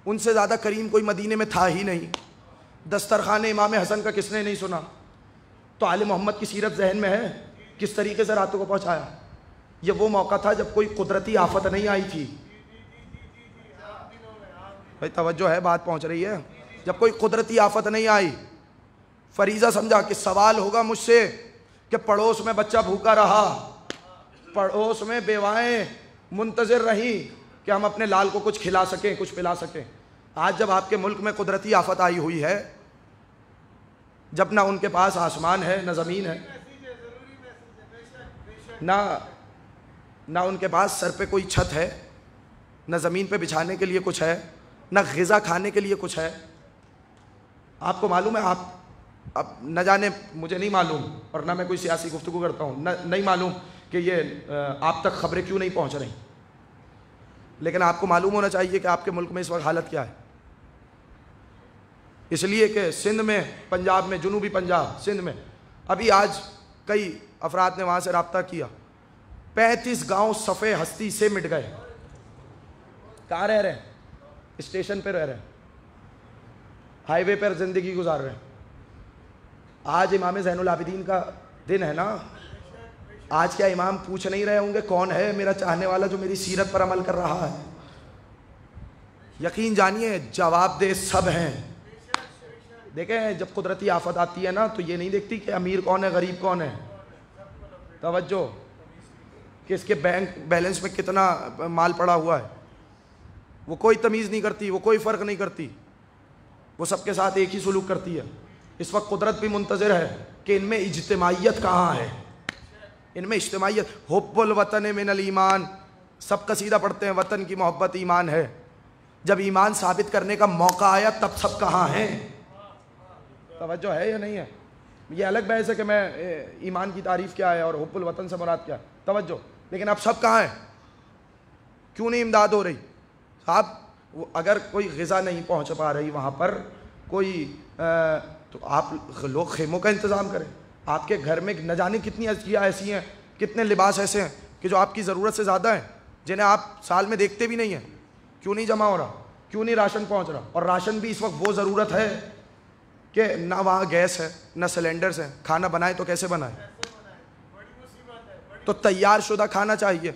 ان سے زیادہ کریم کوئی مدینے میں تھا ہی نہیں. دسترخوان امام حسن کا کس نے نہیں سنا؟ تو آل محمد کی سیرت ذہن میں ہے، کس طریقے سے راتوں کو پہنچایا. یہ وہ موقع تھا جب کوئی قدرتی آفت نہیں آئی تھی. بھائی توجہ ہے، بات پہنچ رہی ہے. جب کوئی قدرتی آفت نہیں آئی، فریضہ سمجھا کہ سوال ہوگا مجھ سے کہ پڑوس میں بچہ بھوکا رہا، پڑوس میں بیوائیں منتظر رہی کہ ہم اپنے لال کو کچھ کھلا سکیں، کچھ پلا سکیں. آج جب آپ کے ملک میں قدرتی آفت آئی ہوئی ہے، جب نہ ان کے پاس آسمان ہے نہ زمین ہے، نہ ان کے پاس سر پہ کوئی چھت ہے، نہ زمین پہ بچھانے کے لیے کچھ ہے، نہ غذا کھانے کے لیے کچھ ہے. آپ کو معلوم ہے، آپ اب نہ جانے، مجھے نہیں معلوم اور نہ میں کوئی سیاسی گفتگو کرتا ہوں، نہیں معلوم کہ یہ آپ تک خبریں کیوں نہیں پہنچ رہی، لیکن آپ کو معلوم ہونا چاہیے کہ آپ کے ملک میں اس وقت حالت کیا ہے. اس لیے کہ سندھ میں، پنجاب میں، جنوبی پنجاب سندھ میں ابھی آج کئی افراد نے وہاں سے رابطہ کیا، 35 گاؤں صفحے ہستی سے مٹ گئے. کہاں رہ رہے ہیں؟ اسٹیشن پہ رہ رہے ہیں، ہائی وے پر زندگی گزار رہے ہیں. آج امام زین العابدین کا دن ہے نا. آج کیا امام پوچھ نہیں رہے ہوں گے کون ہے میرا چاہنے والا جو میری سیرت پر عمل کر رہا ہے؟ یقین جانیے جواب دہ سب ہیں. دیکھیں جب قدرتی آفت آتی ہے نا تو یہ نہیں دیکھتی کہ امیر کون ہے غریب کون ہے. توجہ، کہ اس کے بینک بیلنس میں کتنا مال پڑا ہوا ہے، وہ کوئی تمیز نہیں کرتی، وہ کوئی فرق نہیں کرتی، وہ سب کے ساتھ ایک ہی سلوک کرتی ہے. اس وقت قدرت بھی منتظر ہے کہ ان میں اجتماعیت کہاں ہے، ان میں اجتماعیت. حب الوطن من الایمان، سب قصیدہ پڑھتے ہیں، وطن کی محبت ایمان ہے. جب ایمان ثابت کرنے کا موقع آیا تب سب کہاں ہیں؟ توجہ ہے یا نہیں ہے؟ یہ الگ بحث ہے کہ میں ایمان کی تعریف کیا ہے اور حب الوطن سے مراد کیا ہے، توجہ. لیکن اب سب کہاں ہیں؟ کیوں نہیں امداد ہو رہی؟ صاحب اگر کوئی غذا نہیں پہنچ پا رہی وہاں پر کوئی تو آپ لوگ خیموں کا انتظام کریں. آپ کے گھر میں نہ جانے کتنی اشیاء ایسی ہیں، کتنے لباس ایسے ہیں کہ جو آپ کی ضرورت سے زیادہ ہیں، جنہیں آپ سال میں دیکھتے بھی نہیں ہیں. کیوں نہیں جمع ہو رہا؟ کیوں نہیں راشن پہنچ رہا؟ اور راشن بھی اس وقت وہ ضرورت ہے کہ نہ وہاں گیس ہے نہ سلنڈرز ہیں، کھانا بنائے تو کیسے بنائے؟ تو تیار شدہ کھانا چاہیے.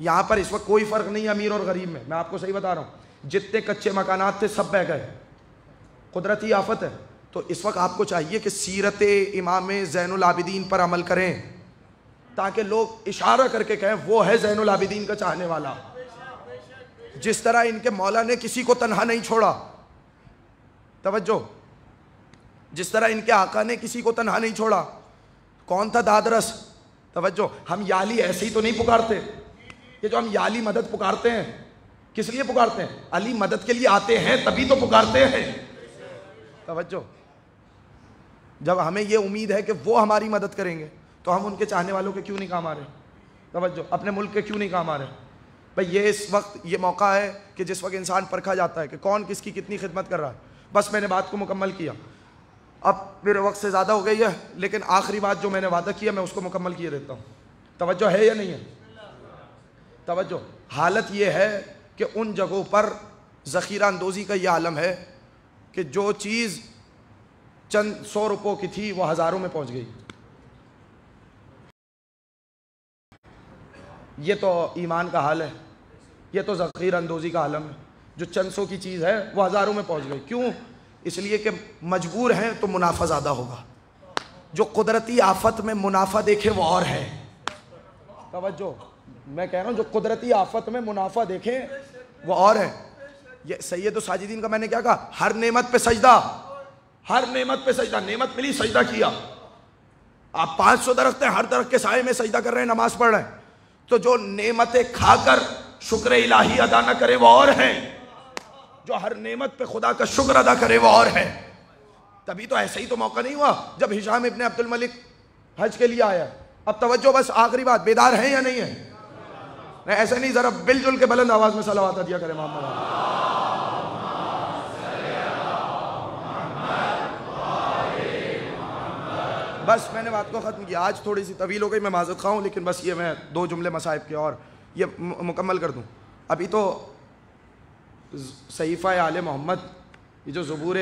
یہاں پر اس وقت کوئی فرق نہیں امیر اور غریب میں، میں آپ کو صحیح بتا رہا ہوں. جتنے کچے مکانات تھے سب بہ گئے، قدرتی آفت ہے. تو اس وقت آپ کو چاہیے کہ سیرت امام زین العابدین پر عمل کریں تاکہ لوگ اشارہ کر کے کہیں وہ ہے زین العابدین کا چاہنے والا. جس طرح ان کے مولا نے کسی کو تنہا نہیں چھوڑا، توجہ، جس طرح ان کے آقا نے کسی کو تنہا نہیں چھوڑا. کون تھا دادرس؟ توجہ، ہم یالی ایسے ہی تو نہیں پکارتے. یہ جو ہم یالی مدد پکارتے ہیں کس لیے پکارتے ہیں؟ علی مدد کے لیے آتے ہیں تبھی تو پکارتے ہیں. توجہ، جب ہمیں یہ امید ہے کہ وہ ہماری مدد کریں گے تو ہم ان کے چاہنے والوں کے کیوں نہیں کام آ رہے؟ توجہ، اپنے ملک کے کیوں نہیں کام آ رہے؟ بھئی یہ اس وقت یہ موقع ہے کہ جس وقت انسان پرکھا جاتا ہے کہ کون کس کی کتنی خدمت کر رہا ہے. بس میں نے بات کو مکمل کیا، اب میرے وقت سے زیادہ ہو گئی ہے، لیکن آخری بات جو میں نے وعدہ کیا میں اس کو مکمل کیے دیتا ہوں. توجہ ہے یا نہیں ہے؟ توجہ، حالت یہ ہے کہ ان جگہوں پر ذخیرہ اندوزی کا یہ عالم ہے کہ جو چیز چند 100 روپوں کی تھی وہ ہزاروں میں پہنچ گئی. یہ تو ایمان کا حال ہے. یہ تو ذخیرہ اندوزی کا عالم ہے، جو چند سو کی چیز ہے وہ ہزاروں میں پہنچ گئی. کیوں؟ اس لیے کہ مجبور ہیں تو منافع زیادہ ہوگا. جو قدرتی آفت میں منافع دیکھے وہ اور ہے. توجہ، میں کہہ رہا ہوں جو قدرتی آفت میں منافع دیکھیں وہ اور ہے. یہ سید الساجدین کا میں نے کیا کہا؟ ہر نعمت پہ سجدہ، ہر نعمت پہ سجدہ. نعمت ملی، سجدہ کیا. آپ 500 درخت ہیں، ہر درخت کے سائے میں سجدہ کر رہے ہیں، نماز پڑھ رہے ہیں. تو جو نعمتیں کھا کر شکر الہی ادا نہ کرے وہ اور ہیں، جو ہر نعمت پہ خدا کا شکر ادا کرے وہ اور ہے. تبھی تو ایسا ہی تو موقع نہیں ہوا جب ہشام ابن عبد الملک حج کے لیے آیا. اب توجہ، بس آخری بات، بیدار ہیں یا نہیں ہے؟ نہیں ایسا نہیں، ذرا مل جل کے بلند آواز میں صلوات دیا کرے محمد. بس میں نے بات کو ختم کیا. آج تھوڑی سی طویل ہو گئی، میں معذرت خواہ ہوں، لیکن بس یہ میں 2 جملے مصائب کے اور یہ مکمل کر دوں. ابھی تو صحیفہ آل محمد، یہ جو زبور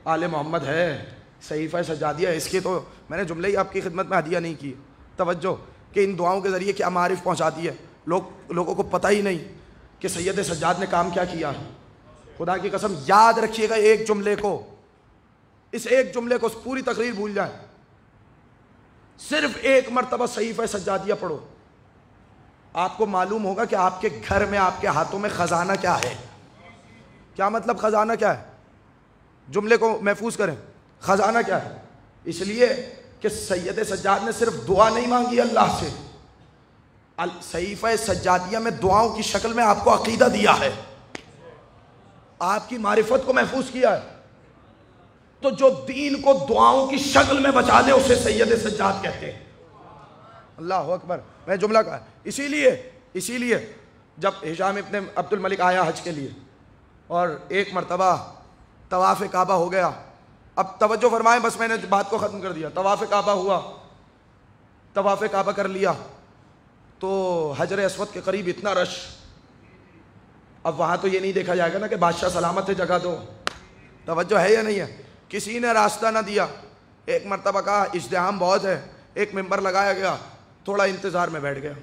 آل محمد ہے، صحیفہ سجادیہ، اس کے تو میں نے جملے ہی آپ کی خدمت میں ہدیہ نہیں کی. توجہ کہ ان دعاؤں کے ذریعے کیا معارف پہنچا دی ہے. لوگوں کو پتہ ہی نہیں کہ سید سجاد نے کام کیا کیا. خدا کی قسم یاد رکھیے گا ایک جملے کو، اس ایک جملے کو، پوری تقریر بھول جائیں. صرف ایک مرتبہ صحیفہ سجادیہ پڑھو، آپ کو معلوم ہوگا کہ آپ کے گھر میں، آپ کے ہاتھوں میں خزانہ کیا ہے. کیا مطلب خزانہ کیا ہے؟ جملے کو محفوظ کریں. خزانہ کیا ہے؟ اس لیے کہ سید سجاد نے صرف دعا نہیں مانگی اللہ سے، صحیفہ سجادیہ میں دعاؤں کی شکل میں آپ کو عقیدہ دیا ہے، آپ کی معرفت کو محفوظ کیا ہے. تو جو دین کو دعاؤں کی شکل میں بچا دے اسے سید سجاد کہتے ہیں. اللہ اکبر. میں جملہ کہا اسی لیے جب ہشام ابن عبد الملک آیا حج کے لیے اور ایک مرتبہ طواف کعبہ ہو گیا. اب توجہ فرمائیں، بس میں نے بات کو ختم کر دیا. طواف کعبہ ہوا، طواف کعبہ کر لیا تو حجر اسود کے قریب اتنا رش. اب وہاں تو یہ نہیں دیکھا جائے گا نا کہ بادشاہ سلامت ہے جگہ دو. توجہ ہے یا نہیں ہے؟ کسی نے راستہ نہ دیا. ایک مرتبہ کہا ازدحام بہت ہے، ایک ممبر لگایا گیا، تھوڑا انتظار میں بیٹھ گیا.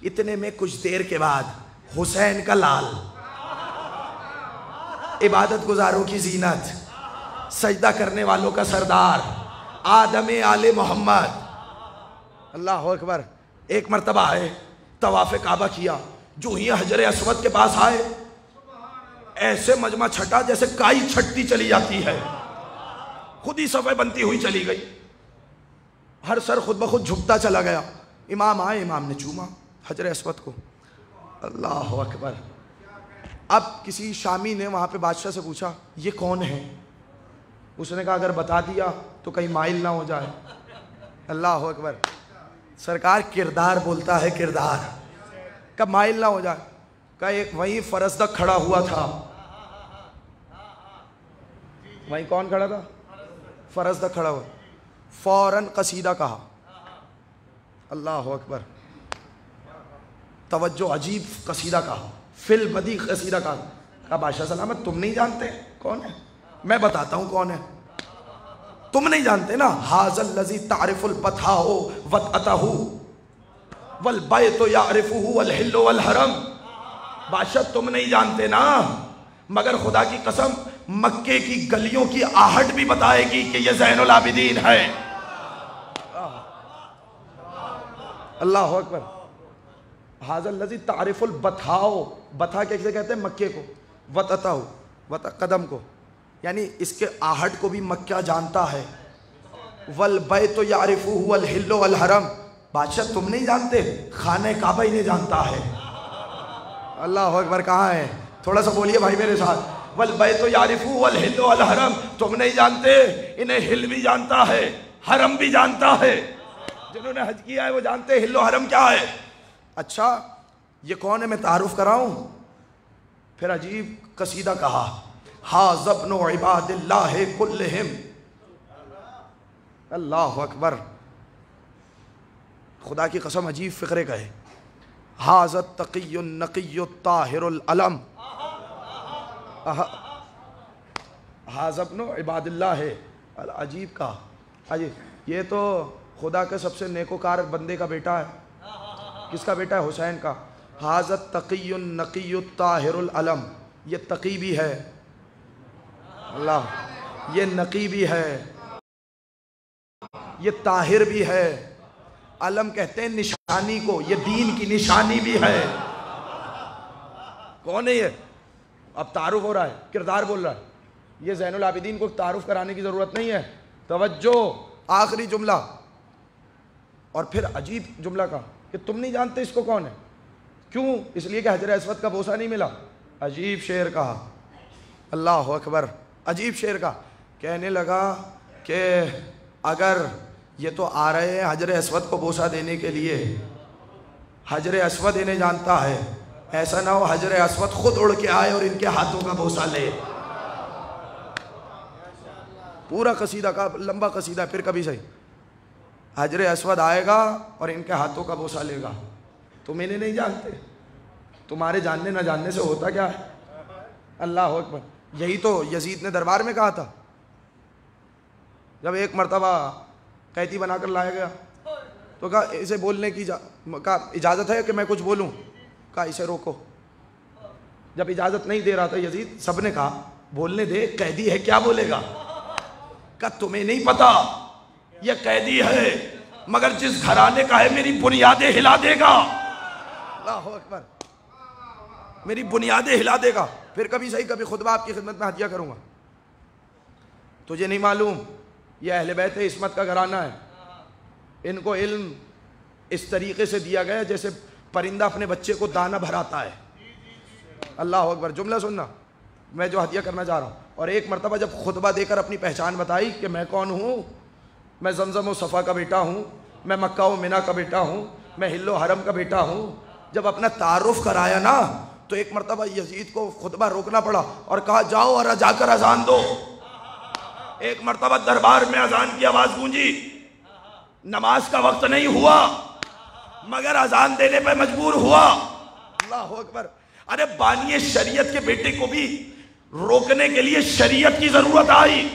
اتنے میں کچھ دیر کے بعد حسین کا لال، عبادت گزاروں کی زینت، سجدہ کرنے والوں کا سردار، آدم آل محمد، اللہ اکبر، ایک مرتبہ آئے، طواف کعبہ کیا. جو ہی حجر اسود کے پاس آئے ایسے مجمع چھٹا جیسے کائی چھٹتی چلی جاتی ہے، خود ہی صفیں بنتی ہوئی چلی گئی، ہر سر خود بخود جھکتا چلا گیا. امام آئے، امام نے چوما حجر اسود کو. اللہ اکبر. اب کسی شامی نے وہاں پہ بادشاہ سے پوچھا یہ کون ہے؟ اس نے کہا اگر بتا دیا تو کہیں مائل نہ ہو جائے. اللہ اکبر. سرکار کردار بولتا ہے، کردار. کب مائل نہ ہو جائے؟ کہا ایک وہیں فرزدق کھڑا ہوا تھا. وہیں کون کھڑا تھا؟ فرزدق کھڑا ہوا. فوراً قصیدہ کہا. اللہ اکبر. توجہ، عجیب قصیدہ کہا، فی البدی قصیدہ کہا. کہا بادشاہ سلامت تم نہیں جانتے کون ہے؟ میں بتاتا ہوں کون ہے. تم نہیں جانتے نا؟ ھذا الذی تعرف البطحاء وطأتہ والبیت یعرفہ والحل والحرم. بادشاہ تم نہیں جانتے نا، مگر خدا کی قسم مکے کی گلیوں کی آہٹ بھی بتائے گی کہ یہ زین العابدین ہے. اللہ اکبر. ھذا الذی تعرف البطحاء، بطحا کیسے کہتے ہیں؟ مکے کو. وطأتہ، قدم کو، یعنی اس کے آہٹ کو بھی مکہ جانتا ہے. والبیت یعرفہ والحل والحرم. بادشاہ تم نہیں جانتے، خانہ کعبہ انہیں جانتا ہے. اللہ اکبر. کہاں ہے؟ تھوڑا سا بولیے بھائی میرے ساتھ. والبیت یعرفہ والحل والحرم. تم نہیں جانتے، انہیں ہل بھی جانتا ہے، حرم بھی جانتا ہے. جنہوں نے حج کیا ہے وہ جانتے ہل و حرم کیا ہے. اچھا یہ کون ہے؟ میں تعارف کراؤں. پھر عجیب قصیدہ کہا. ھذا ابن عباد اللہ کلہم. اللہ اکبر. خدا کی قسم عجیب فقرے کہے. ھذا التقی النقی الطاہر العلم. ھذا ابن عباد اللہ ہے. عجیب کہا. عجیب. یہ تو خدا کے سب سے نیکوکار بندے کا بیٹا ہے. کس کا بیٹا ہے؟ حسین کا. حاضت تقی النقی الطاہر العلم، یہ تقی بھی ہے اللہ، یہ نقی بھی ہے، یہ طاہر بھی ہے۔ علم کہتے ہیں نشانی کو، یہ دین کی نشانی بھی ہے۔ کون ہے یہ؟ اب تعارف ہو رہا ہے، کردار بول رہا ہے۔ یہ زین العابدین کو تعارف کرانے کی ضرورت نہیں ہے۔ توجہ، آخری جملہ، اور پھر عجیب جملہ کہا کہ تم نہیں جانتے اس کو کون ہے؟ کیوں؟ اس لیے کہ حجر اسود کا بوسہ نہیں ملا۔ عجیب شعر کہا، اللہ اکبر، عجیب شعر کہا۔ کہنے لگا کہ اگر یہ تو آ رہے ہیں حجر اسود کو بوسہ دینے کے لیے، حجر اسود انہیں جانتا ہے، ایسا نہ ہو حجر اسود خود اڑ کے آئے اور ان کے ہاتھوں کا بوسہ لے۔ پورا قصیدہ کا لمبا قصیدہ ہے، پھر کبھی صحیح۔ حجر اسود آئے گا اور ان کے ہاتھوں کا بوسہ لے گا۔ تم انہیں نہیں جانتے، تمہارے جاننے نہ جاننے سے ہوتا کیا ہے؟ اللہ اکبر۔ یہی تو یزید نے دربار میں کہا تھا جب ایک مرتبہ قیدی بنا کر لایا گیا، تو کہا اسے بولنے کی کہا اجازت ہے کہ میں کچھ بولوں؟ کہا اسے روکو۔ جب اجازت نہیں دے رہا تھا یزید، سب نے کہا بولنے دے، قیدی ہے کیا بولے گا؟ کہا تمہیں نہیں پتا یہ قیدی ہے، مگر جس گھرانے کا ہے میری بنیادیں ہلا دے گا۔ اللہ اکبر، میری بنیادیں ہلا دے گا۔ پھر کبھی صحیح، کبھی خطبہ آپ کی خدمت میں ہدیہ کروں گا۔ تجھے نہیں معلوم یہ اہل بیت عصمت کا گھرانہ ہے، ان کو علم اس طریقے سے دیا گیا جیسے پرندہ اپنے بچے کو دانہ بھراتا ہے۔ اللہ اکبر۔ جملہ سننا میں جو ہدیہ کرنا چاہ رہا ہوں۔ اور ایک مرتبہ جب خطبہ دے کر اپنی پہچان بتائی کہ میں کون ہوں، میں زمزم و صفا کا بیٹا ہوں، میں مکہ و منی کا بیٹا ہوں، میں حل و حرم کا بیٹا ہوں، جب اپنا تعارف کرایا نا، تو ایک مرتبہ یزید کو خطبہ روکنا پڑا اور کہا جاؤ اور جا کر اذان دو۔ ایک مرتبہ دربار میں اذان کی آواز گونجی، نماز کا وقت نہیں ہوا مگر اذان دینے پہ مجبور ہوا۔ اللہ اکبر۔ ارے بانی شریعت کے بیٹے کو بھی روکنے کے لیے شریعت کی ضرورت آئی۔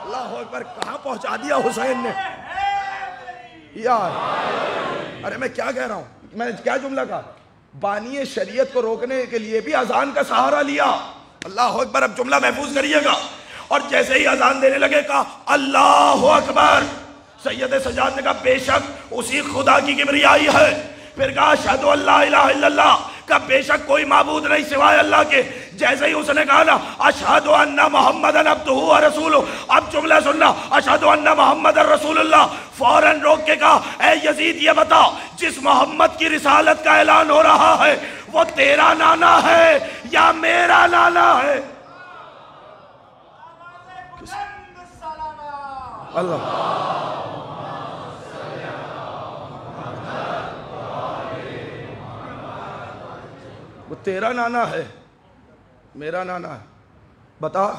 اللہ اکبر۔ کہاں پہنچا دیا حسین نے یار۔ ارے میں کیا کہہ رہا ہوں، میں نے کیا جملہ کہا؟ بانی شریعت کو روکنے کے لیے بھی اذان کا سہارا لیا۔ اللہ اکبر۔ اب جملہ محفوظ کریے گا۔ اور جیسے ہی اذان دینے لگے کہا اللہ اکبر۔ سید سجاد نے کہا بے شک اسی خدا کی کبریائی ہے۔ پھر کہا اشہد ان لا الہ الا اللہ، کہا بے شک کوئی معبود نہیں سوائے اللہ کے۔ جیسے ہی اس نے کہا نا اشہد ان محمدن عبدہ و رسولہ، اب جملہ سننا، اشہد ان محمد رسول اللہ، فوراً روک کے کہا اے یزید یہ بتا جس محمد کی رسالت کا اعلان ہو رہا ہے وہ تیرا نانا ہے یا میرا نانا ہے؟ اللہ وہ تیرا نانا ہے میرا نانا ہے۔ بتا،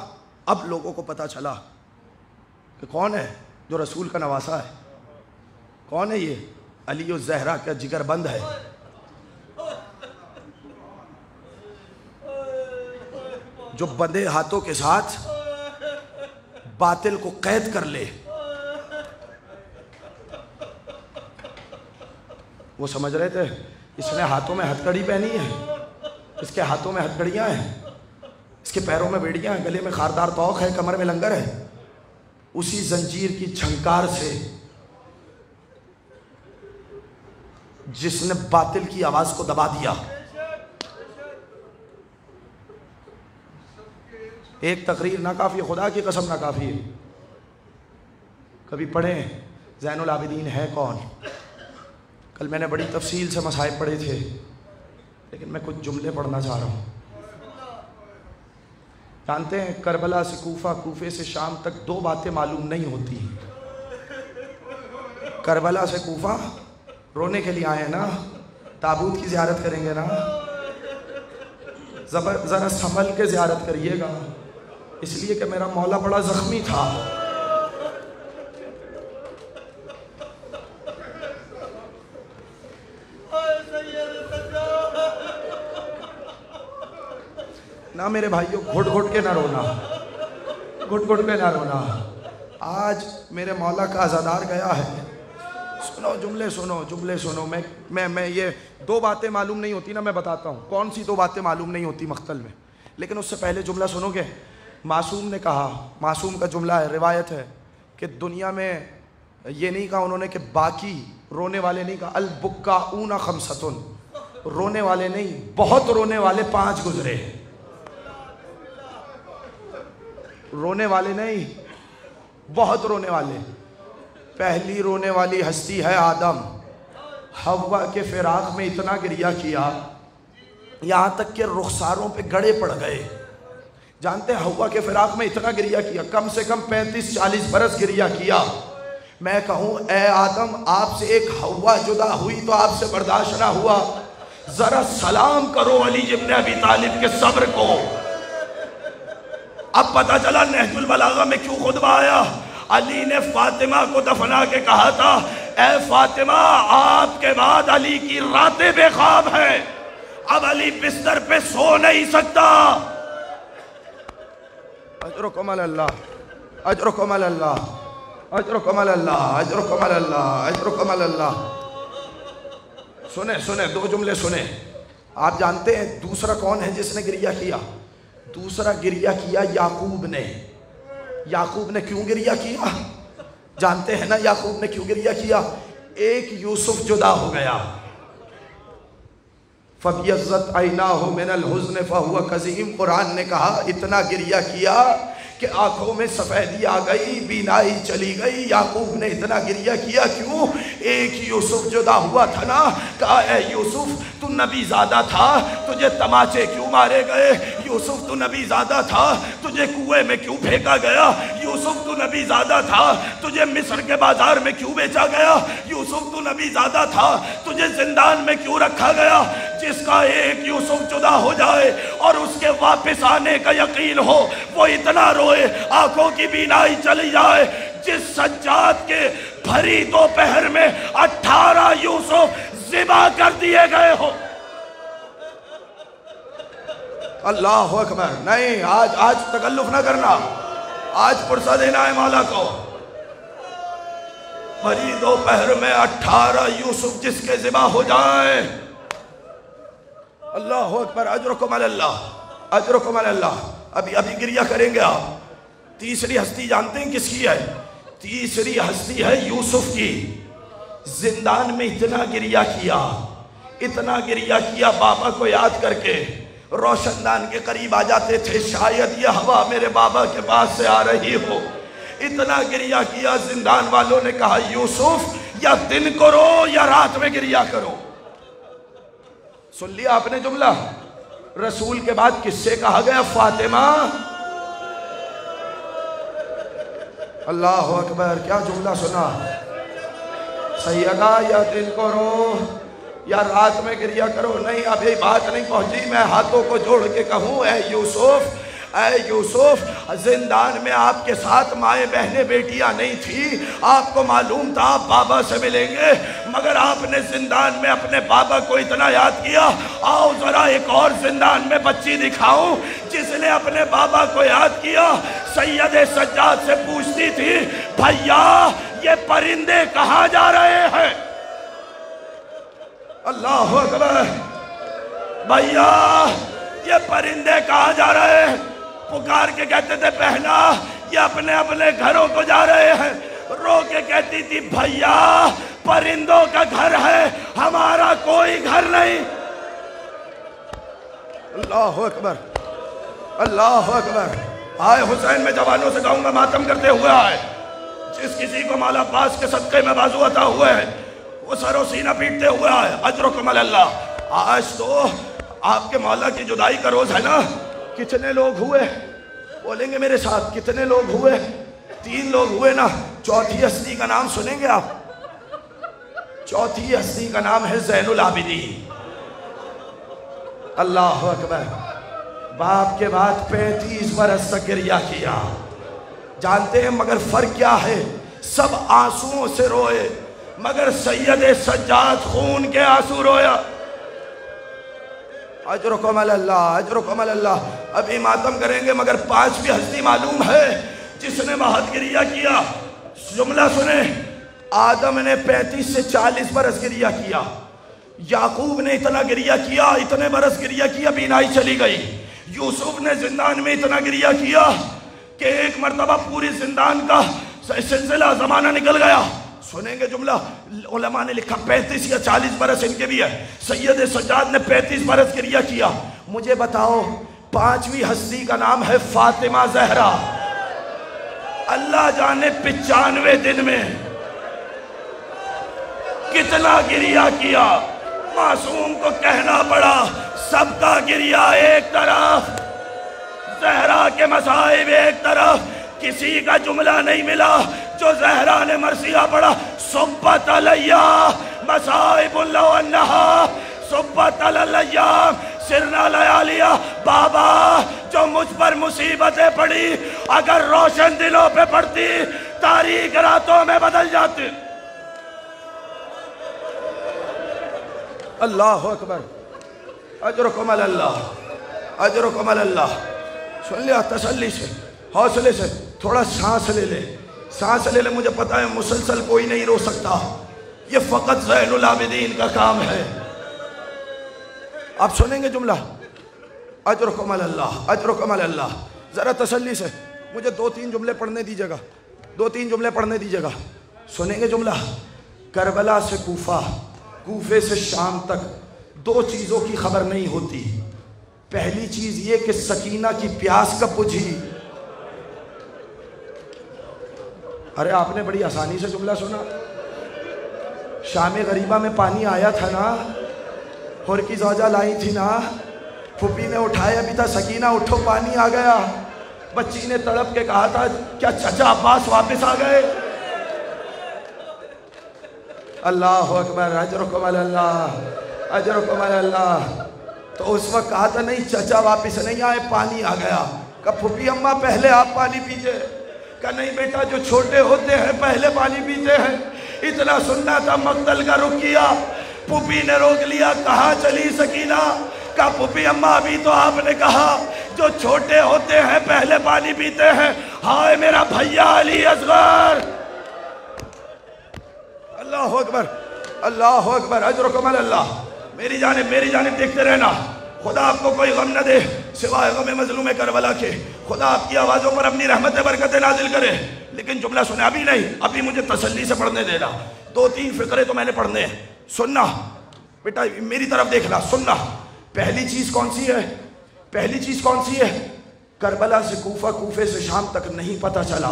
اب لوگوں کو پتا چلا کہ کون ہے جو رسول کا نواسا ہے، کون ہے یہ علی الزہرا کا جگر بند ہے۔ جو بندے ہاتھوں کے ساتھ باطل کو قید کر لے، وہ سمجھ رہے تھے اس نے ہاتھوں میں ہتھکڑی پہنی ہے، اس کے ہاتھوں میں ہتھکڑیاں ہیں، اس کے پیروں میں بیڑیاں ہیں، گلے میں خاردار توق ہے، کمر میں لنگر ہے۔ اسی زنجیر کی جھنکار سے جس نے باطل کی آواز کو دبا دیا۔ ایک تقریر نہ کافی، خدا کی قسم نہ کافی ہے۔ کبھی پڑھیں زین العابدین ہے کون۔ کل میں نے بڑی تفصیل سے مصائب پڑھے تھے، لیکن میں کچھ جملے پڑھنا چاہ رہا ہوں۔ جانتے ہیں کربلا سے کوفہ، کوفے سے شام تک دو باتیں معلوم نہیں ہوتی۔ کربلا سے کوفہ رونے کے لیے آئے ہیں نا، تابوت کی زیارت کریں گے نا، ذرا سنبھل کے زیارت کریے گا، اس لیے کہ میرا مولا بڑا زخمی تھا۔ نہ میرے بھائیوں گھٹ گھٹ کے نہ رونا، گھٹ گھٹ کے نہ رونا۔ آج میرے مولا کا عزادار گیا ہے، سنو جملے سنو. میں یہ دو باتیں معلوم نہیں ہوتی نا، میں بتاتا ہوں کون سی دو باتیں معلوم نہیں ہوتی مقتل میں، لیکن اس سے پہلے جملہ سنو گے. معصوم نے کہا، معصوم کا جملہ ہے، روایت ہے کہ دنیا میں یہ نہیں کہا انہوں نے کہ باقی رونے والے نہیں کہا، البکاؤن خمستن، رونے والے نہیں، بہت رونے والے 5 گزرے. رونے والے نہیں، بہت رونے والے. پہلی رونے والی ہستی ہے آدم. حوا کے فراق میں اتنا گریہ کیا یہاں تک کہ رخساروں پہ گڑے پڑ گئے. جانتے ہیں حوا کے فراق میں اتنا گریہ کیا، کم سے کم 35-40 برس گریہ کیا. میں کہوں اے آدم آپ سے ایک حوا جدا ہوئی تو آپ سے برداشت نہ ہوا، ذرا سلام کرو علی ابن ابی طالب کے صبر کو. اب پتہ چلا نہج البلاغہ میں کیوں خطبہ آیا. علی نے فاطمہ کو دفنا کے کہا تھا اے فاطمہ آپ کے بعد علی کی راتیں بے خواب ہیں، اب علی بستر پہ سو نہیں سکتا. اجرکم اللہ، اجرکم اللہ، اجرکم اللہ، اجرکم اللہ، اجرکم اللہ. سنیں 2 جملے سنیں. آپ جانتے ہیں دوسرا کون ہے جس نے گریہ کیا؟ دوسرا گریہ کیا یعقوب نے. یعقوب نے کیوں گریہ کیا؟ جانتے ہیں نا یعقوب نے کیوں گریہ کیا؟ ایک یوسف جدا ہو گیا. فَبْيَضَّتْ عَيْنَاهُ مِنَ الْحُزْنِ فَهُوَ كَظِيمٌ. قرآن نے کہا اتنا گریہ کیا کہ آنکھوں میں سفیدی آ گئی، بینائی چلی گئی. یعقوب نے اتنا گریہ کیا کیوں؟ ایک یوسف جدا ہوا تھا نا. کہا اے یوسف تو نبی زادہ تھا، تجھے تماچے کیوں مارے گئے؟ یوسف تو نبی زادہ تھا، تجھے کنویں میں کیوں پھینکا گیا؟ یوسف تو نبی زادہ تھا، تجھے مصر کے بازار میں کیوں بیچا گیا؟ یوسف تو نبی زادہ تھا، تجھے زندان میں کیوں رکھا گیا؟ جس کا ایک یوسف جدا ہو جائے اور اس کے واپس آنے کا یقین ہو وہ اتنا روئے آنکھوں کی بینائی چلی جائے. جس سجاد کے بھری دوپہر میں 18 یوسف ذبح کر دیے گئے ہو. اللہ اکبر. نہیں آج تکلف نہ کرنا، آج پرسہ دینا ہے مولا کو. بھری دوپہر میں 18 یوسف جس کے ذبح ہو جائیں. اللہ اکبر. اجرکم اللہ، اجرکم اللہ. ابھی گریہ کریں گے آپ. تیسری ہستی جانتے ہیں کس کی ہے؟ تیسری ہستی ہے یوسف کی. زندان میں اتنا گریہ کیا، اتنا گریہ کیا، بابا کو یاد کر کے روشن دان کے قریب آ جاتے تھے، شاید یہ ہوا میرے بابا کے پاس سے آ رہی ہو. اتنا گریہ کیا زندان والوں نے کہا یوسف یا دن کرو یا رات میں گریہ کرو. سن لیا آپ نے جملہ؟ رسول کے بعد کس سے کہا گیا؟ فاطمہ. اللہ اکبر. کیا جملہ سنا؟ سیدہ یا دن کرو یا رات میں گریہ کرو. نہیں ابھی بات نہیں پہنچی. میں ہاتھوں کو جوڑ کے کہوں اے یوسف، اے یوسف زندان میں آپ کے ساتھ مائیں بہنیں بیٹیاں نہیں تھی. آپ کو معلوم تھا آپ بابا سے ملیں گے، مگر آپ نے زندان میں اپنے بابا کو اتنا یاد کیا. آؤ ذرا ایک اور زندان میں بچی دکھاؤں جس نے اپنے بابا کو یاد کیا. سید سجاد سے پوچھتی تھی بھیا یہ پرندے کہاں جا رہے ہیں؟ اللہ اکبر. بھیا یہ پرندے کہاں جا رہے ہیں؟ پکار کے کہتے تھے بہنا یہ اپنے اپنے گھروں کو جا رہے ہیں. رو کے کہتی تھی بھیا پرندوں کا گھر ہے، ہمارا کوئی گھر نہیں. اللہ اکبر، اللہ اکبر. آئے حسین میں جوانوں سے کہوں گا ماتم کرتے ہوئے آئے. جس کسی کو مولا عباس کے صدقے میں بازو عطا ہوئے ہیں وہ سر و سینہ پیٹتے ہوئے آئے. اجرکم اللہ. آج تو آپ کے مولا کی جدائی کا روز ہے نا. کتنے لوگ ہوئے؟ بولیں گے میرے ساتھ کتنے لوگ ہوئے؟ 3 لوگ ہوئے نا. چوتھی ہستی کا نام سنیں گے آپ؟ چوتھی ہستی کا نام ہے زین العابدین. اللہ اکبر. باپ کے بعد 35 برس تک گریہ کیا. جانتے ہیں مگر فرق کیا ہے؟ سب آنسوؤں سے روئے مگر سید سجاد خون کے آنسو رویا. اجرکم اللہ، اجرکم اللہ. ابھی ماتم کریں گے مگر 5ویں ہستی معلوم ہے جس نے بہت گریہ کیا. جملہ سنیں آدم نے 35 سے 40 برس گریہ کیا، یعقوب نے اتنا گریہ کیا، اتنے برس گریہ کیا، بینائی چلی گئی۔ یوسف نے زندان میں اتنا گریہ کیا کہ ایک مرتبہ پوری زندان کا سلسلہ زمانہ نکل گیا۔ سنیں گے جملہ، علماء نے لکھا 35 یا 40 برس ان کے بھی ہے۔ سید سجاد نے 35 برس گریہ کیا۔ مجھے بتاؤ، 5ویں ہستی کا نام ہے فاطمہ زہرا، اللہ جانے 95 دن میں کتنا گریہ کیا۔ معصوم کو کہنا پڑا سب کا گریہ ایک طرف، زہرا کے مصائب ایک طرف، کسی کا جملہ نہیں ملا جو زہرا نے مرثیہ پڑھا، صبت علیہ مصائب لو انہا صبت علیہ سرنا لیالیہ۔ بابا جو مجھ پر مصیبتیں پڑی اگر روشن دنوں پہ پڑتی تاریک راتوں میں بدل جاتی۔ اللہ اکبر، اجرکم علی اللہ، اجرکم علی اللہ۔ سن لیا، تسلی سے، حوصلے سے، تھوڑا سانس لے لے، سانس لے لے۔ مجھے پتا ہے مسلسل کوئی نہیں رو سکتا، یہ فقط زین العابدین کا کام ہے۔ آپ سنیں گے جملہ، اجرکم علی اللہ، اجرکم علی اللہ۔ ذرا تسلی سے مجھے 2-3 جملے پڑھنے دیجیے گا، 2-3 جملے پڑھنے دیجیے گا۔ سنیں گے جملہ، کربلا سے کوفہ، کوفے سے شام تک 2 چیزوں کی خبر نہیں ہوتی۔ پہلی چیز یہ کہ سکینہ کی پیاس کب بجھی۔ ارے آپ نے بڑی آسانی سے جملہ سنا۔ شام غریبہ میں پانی آیا تھا نا، ہور کی زوجہ لائی تھی نا، پھوپھی نے اٹھایا بھی تھا، سکینہ اٹھو پانی آ گیا۔ بچی نے تڑپ کے کہا تھا کیا چچا عباس واپس آ گئے؟ اللہ اکبر، اجرکم علی اللہ، اجرکم علی اللہ۔ تو اس وقت کہا تھا نہیں چچا واپس نہیں آئے، پانی آ گیا۔ کہا پھوپھی اماں پہلے آپ پانی پیجئے۔ کہا نہیں بیٹا، جو چھوٹے ہوتے ہیں پہلے پانی پیتے ہیں۔ اتنا سننا تھا، مقتل کا رخ کیا، پھوپھی نے روک لیا۔ کہاں چلی سکینہ؟ کہا پھوپھی اماں ابھی تو آپ نے کہا جو چھوٹے ہوتے ہیں پہلے پانی پیتے ہیں۔ ہائے میرا بھیا علی اصغر، اللہ اکبر، اللہ اکبر، اجرکم علی اللہ۔ میری جانب دیکھتے رہنا، خدا آپ کو کوئی غم نہ دے سوائے غم مظلوم کربلا کے۔ خدا آپ کی آوازوں پر اپنی رحمت برکت نازل کرے۔ لیکن جملہ سنے، ابھی نہیں، ابھی مجھے تسلی سے پڑھنے دینا، 2-3 فقرے تو میں نے پڑھنے ہیں۔ سننا بیٹا، میری طرف دیکھنا، سننا۔ پہلی چیز کون سی ہے؟ پہلی چیز کون سی ہے؟ کربلا سے کوفہ، کوفے سے شام تک نہیں پتہ چلا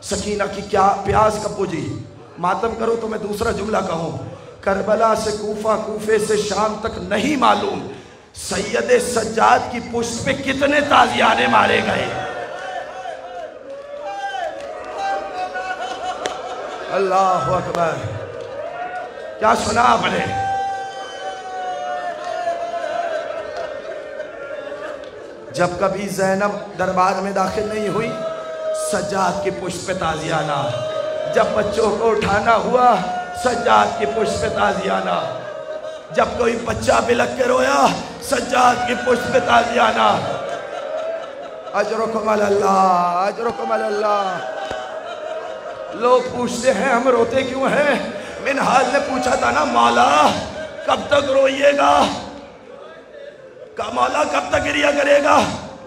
سکینہ کی کیا پیاس کب بجھی۔ ماتم کرو تو میں دوسرا جملہ کہوں، کربلا سے کوفہ، کوفے سے شام تک نہیں معلوم سید سجاد کی پشت پہ کتنے تازیانے مارے گئے۔ اللہ اکبر، کیا سنا آپ نے؟ جب کبھی زینب دربار میں داخل نہیں ہوئی، سجاد کی پشت پہ تازیانہ۔ جب بچوں کو اٹھانا ہوا، سجاد کی پشت پہ تازیانہ۔ جب کوئی بچہ بلک کے رویا، سجاد کی پشت پہ تازیانہ۔ اجرکم علی اللہ، اجرکم علی اللہ۔ لوگ پوچھتے ہیں ہم روتے کیوں ہیں؟ منہال نے پوچھا تھا نا، مولا کب تک روئیے گا؟ کہا مولا کب تک گریہ کرے گا؟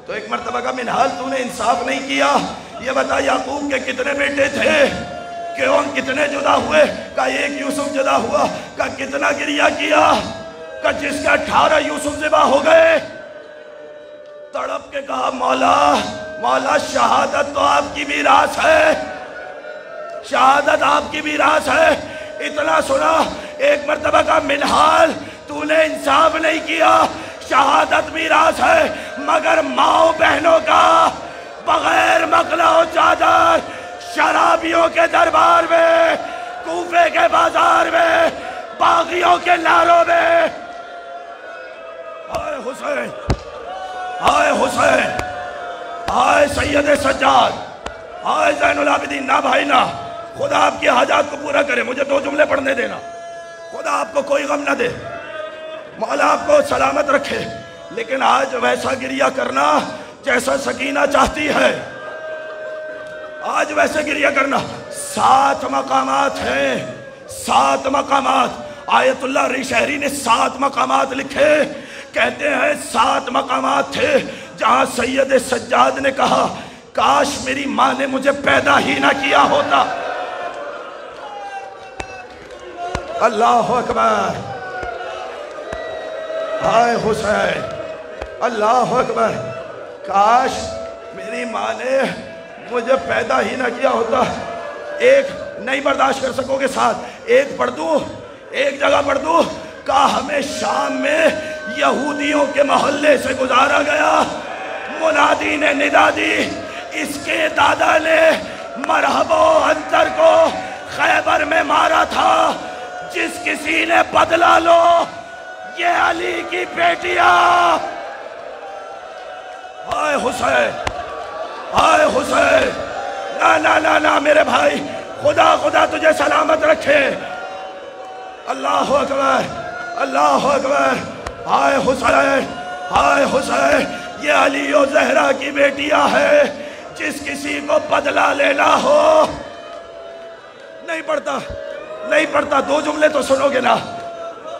تو ایک مرتبہ کہا منہال تو نے انصاف نہیں کیا، یہ بتا یعقوب کے کتنے بیٹے تھے؟ کیوں کتنے جدا ہوئے؟ کہا ایک یوسف جدا ہوا۔ کہا کتنا گریہ کیا؟ کہا جس کے 18 یوسف ذبح ہو گئے۔ تڑپ کے کہا مولا شہادت تو آپ کی میراث ہے، شہادت آپ کی میراث ہے۔ اتنا سنا، ایک مرتبہ کہا منہال تو نے انصاف نہیں کیا، شہادت میراث ہے، مگر ماں بہنوں کا بغیر مقلا و چادر شرابیوں کے دربار میں، کوفے کے بازار میں، باغیوں کے ناروں میں، ہائے حسین، ہائے حسین، ہائے سید سجاد، ہائے زین العابدین۔ نہ بھائی نہ، خدا آپ کی حاجات کو پورا کرے۔ مجھے 2 جملے پڑھنے دینا۔ خدا آپ کو کوئی غم نہ دے، مولا آپ کو سلامت رکھے۔ لیکن آج ویسا گریہ کرنا جیسا سکینہ چاہتی ہے، آج ویسے گریہ کرنا۔ 7 مقامات ہیں، 7 مقامات۔ آیت اللہ ری شہری نے 7 مقامات لکھے، کہتے ہیں 7 مقامات تھے جہاں سید سجاد نے کہا کاش میری ماں نے مجھے پیدا ہی نہ کیا ہوتا۔ اللہ اکبر، ہائے حسین، اللہ اکبر، کاش میری ماں نے مجھے پیدا ہی نہ کیا ہوتا۔ ایک نہیں برداشت کر سکو گے ساتھ، ایک پڑھ دوں، ایک جگہ پڑھ دوں۔ کہا ہمیں شام میں یہودیوں کے محلے سے گزارا گیا، منادی نے ندا دی، اس کے دادا نے مرحب و عنتر کو خیبر میں مارا تھا، جس کسی نے بدلہ لو یہ علی کی بیٹیاں۔ ہائے حسین، ہائے حسین، نا نا نا نا میرے بھائی، خدا خدا تجھے سلامت رکھے۔ اللہ اکبر، اللہ اکبر، ہائے حسین، ہائے حسین، یہ علی و زہرا کی بیٹیاں ہے، جس کسی کو بدلہ لینا ہو۔ نہیں پڑھتا، نہیں پڑھتا، 2 جملے تو سنو گے نا،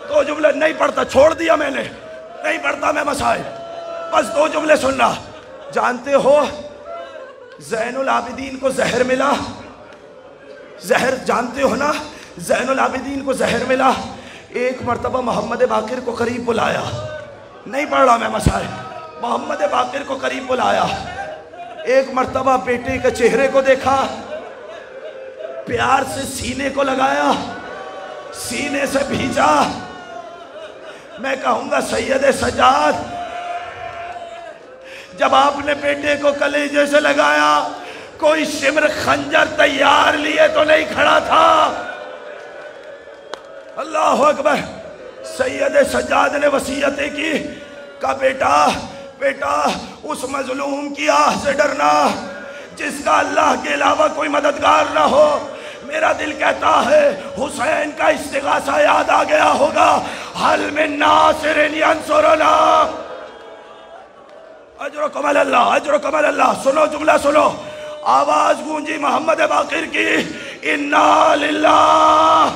2 جملے نہیں پڑھتا، چھوڑ دیا میں نے، نہیں پڑھتا میں مسائل، بس 2 جملے سننا۔ جانتے ہو زین العابدین کو زہر ملا، زہر جانتے ہو نا، زین العابدین کو زہر ملا۔ ایک مرتبہ محمد باقر کو قریب بلایا، نہیں پڑھ رہا میں مسائل، محمد باقر کو قریب بلایا، ایک مرتبہ بیٹے کے چہرے کو دیکھا، پیار سے سینے کو لگایا، سینے سے بھیجا۔ میں کہوں گا سید سجاد، جب آپ نے بیٹے کو کلیجے سے لگایا، کوئی شمر خنجر تیار لیے تو نہیں کھڑا تھا۔ اللہ اکبر، سید سجاد نے وصیتیں کی، کہا بیٹا بیٹا اس مظلوم کی آہ سے ڈرنا جس کا اللہ کے علاوہ کوئی مددگار نہ ہو۔ میرا دل کہتا ہے حسین کا استغاثہ یاد آ گیا ہوگا، حل من ناصر ینصرنا، اجرکم اللہ، اجرکم اللہ۔ سنو جملہ سنو، آواز گونجی محمد باقر کی، انا للہ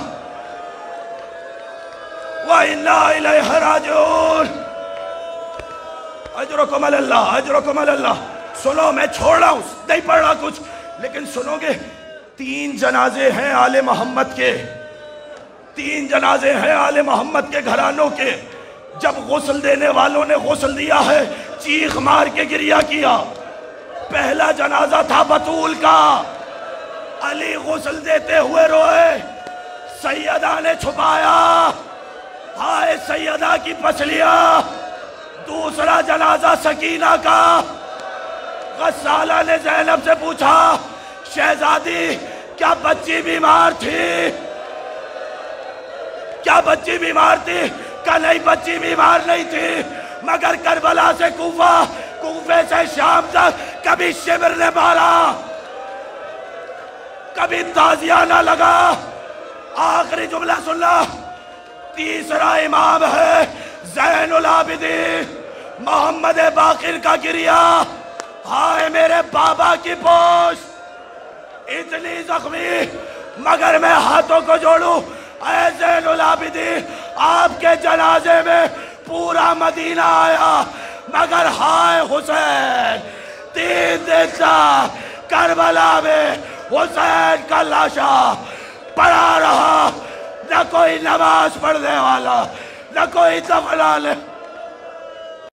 وَإِنَّا إِلَيْهِ رَاجِعُونَ۔ اجرکم اللہ، اجرکم اللہ۔ سنو میں چھوڑ رہا ہوں، نہیں پڑھ رہا کچھ، لیکن سنو گے۔ 3 جنازے ہیں آل محمد کے، 3 جنازے ہیں آل محمد کے گھرانوں کے۔ جب غسل دینے والوں نے غسل دیا ہے، چیخ مار کے گریہ کیا۔ پہلا جنازہ تھا بطول کا، علی غسل دیتے ہوئے روئے، سیدہ نے چھپایا، ہائے سیدہ کی پسلیاں۔ دوسرا جنازہ سکینہ کا، غسالہ نے زینب سے پوچھا شہزادی کیا بچی بیمار تھی؟ کیا بچی بیمار تھی؟ کہ نہیں بچی بیمار نہیں تھی، مگر کربلا سے کوفہ، کوفے سے شام تک کبھی شمر نے مارا، کبھی تازیہ نہ لگا۔ آخری جملہ سننا، تیسرا امام ہے زین العابدین محمد باقر کا گریہ، ہائے میرے بابا کی پوش اتنی زخمی، مگر میں ہاتھوں کو جوڑوں، اے زین العابدین آپ کے جنازے میں پورا مدینہ آیا، مگر ہائے حسین 3 دن تک کربلا میں حسین کا لاشا پڑا رہا، نہ کوئی نماز پڑھنے والا، نہ کوئی دفنانے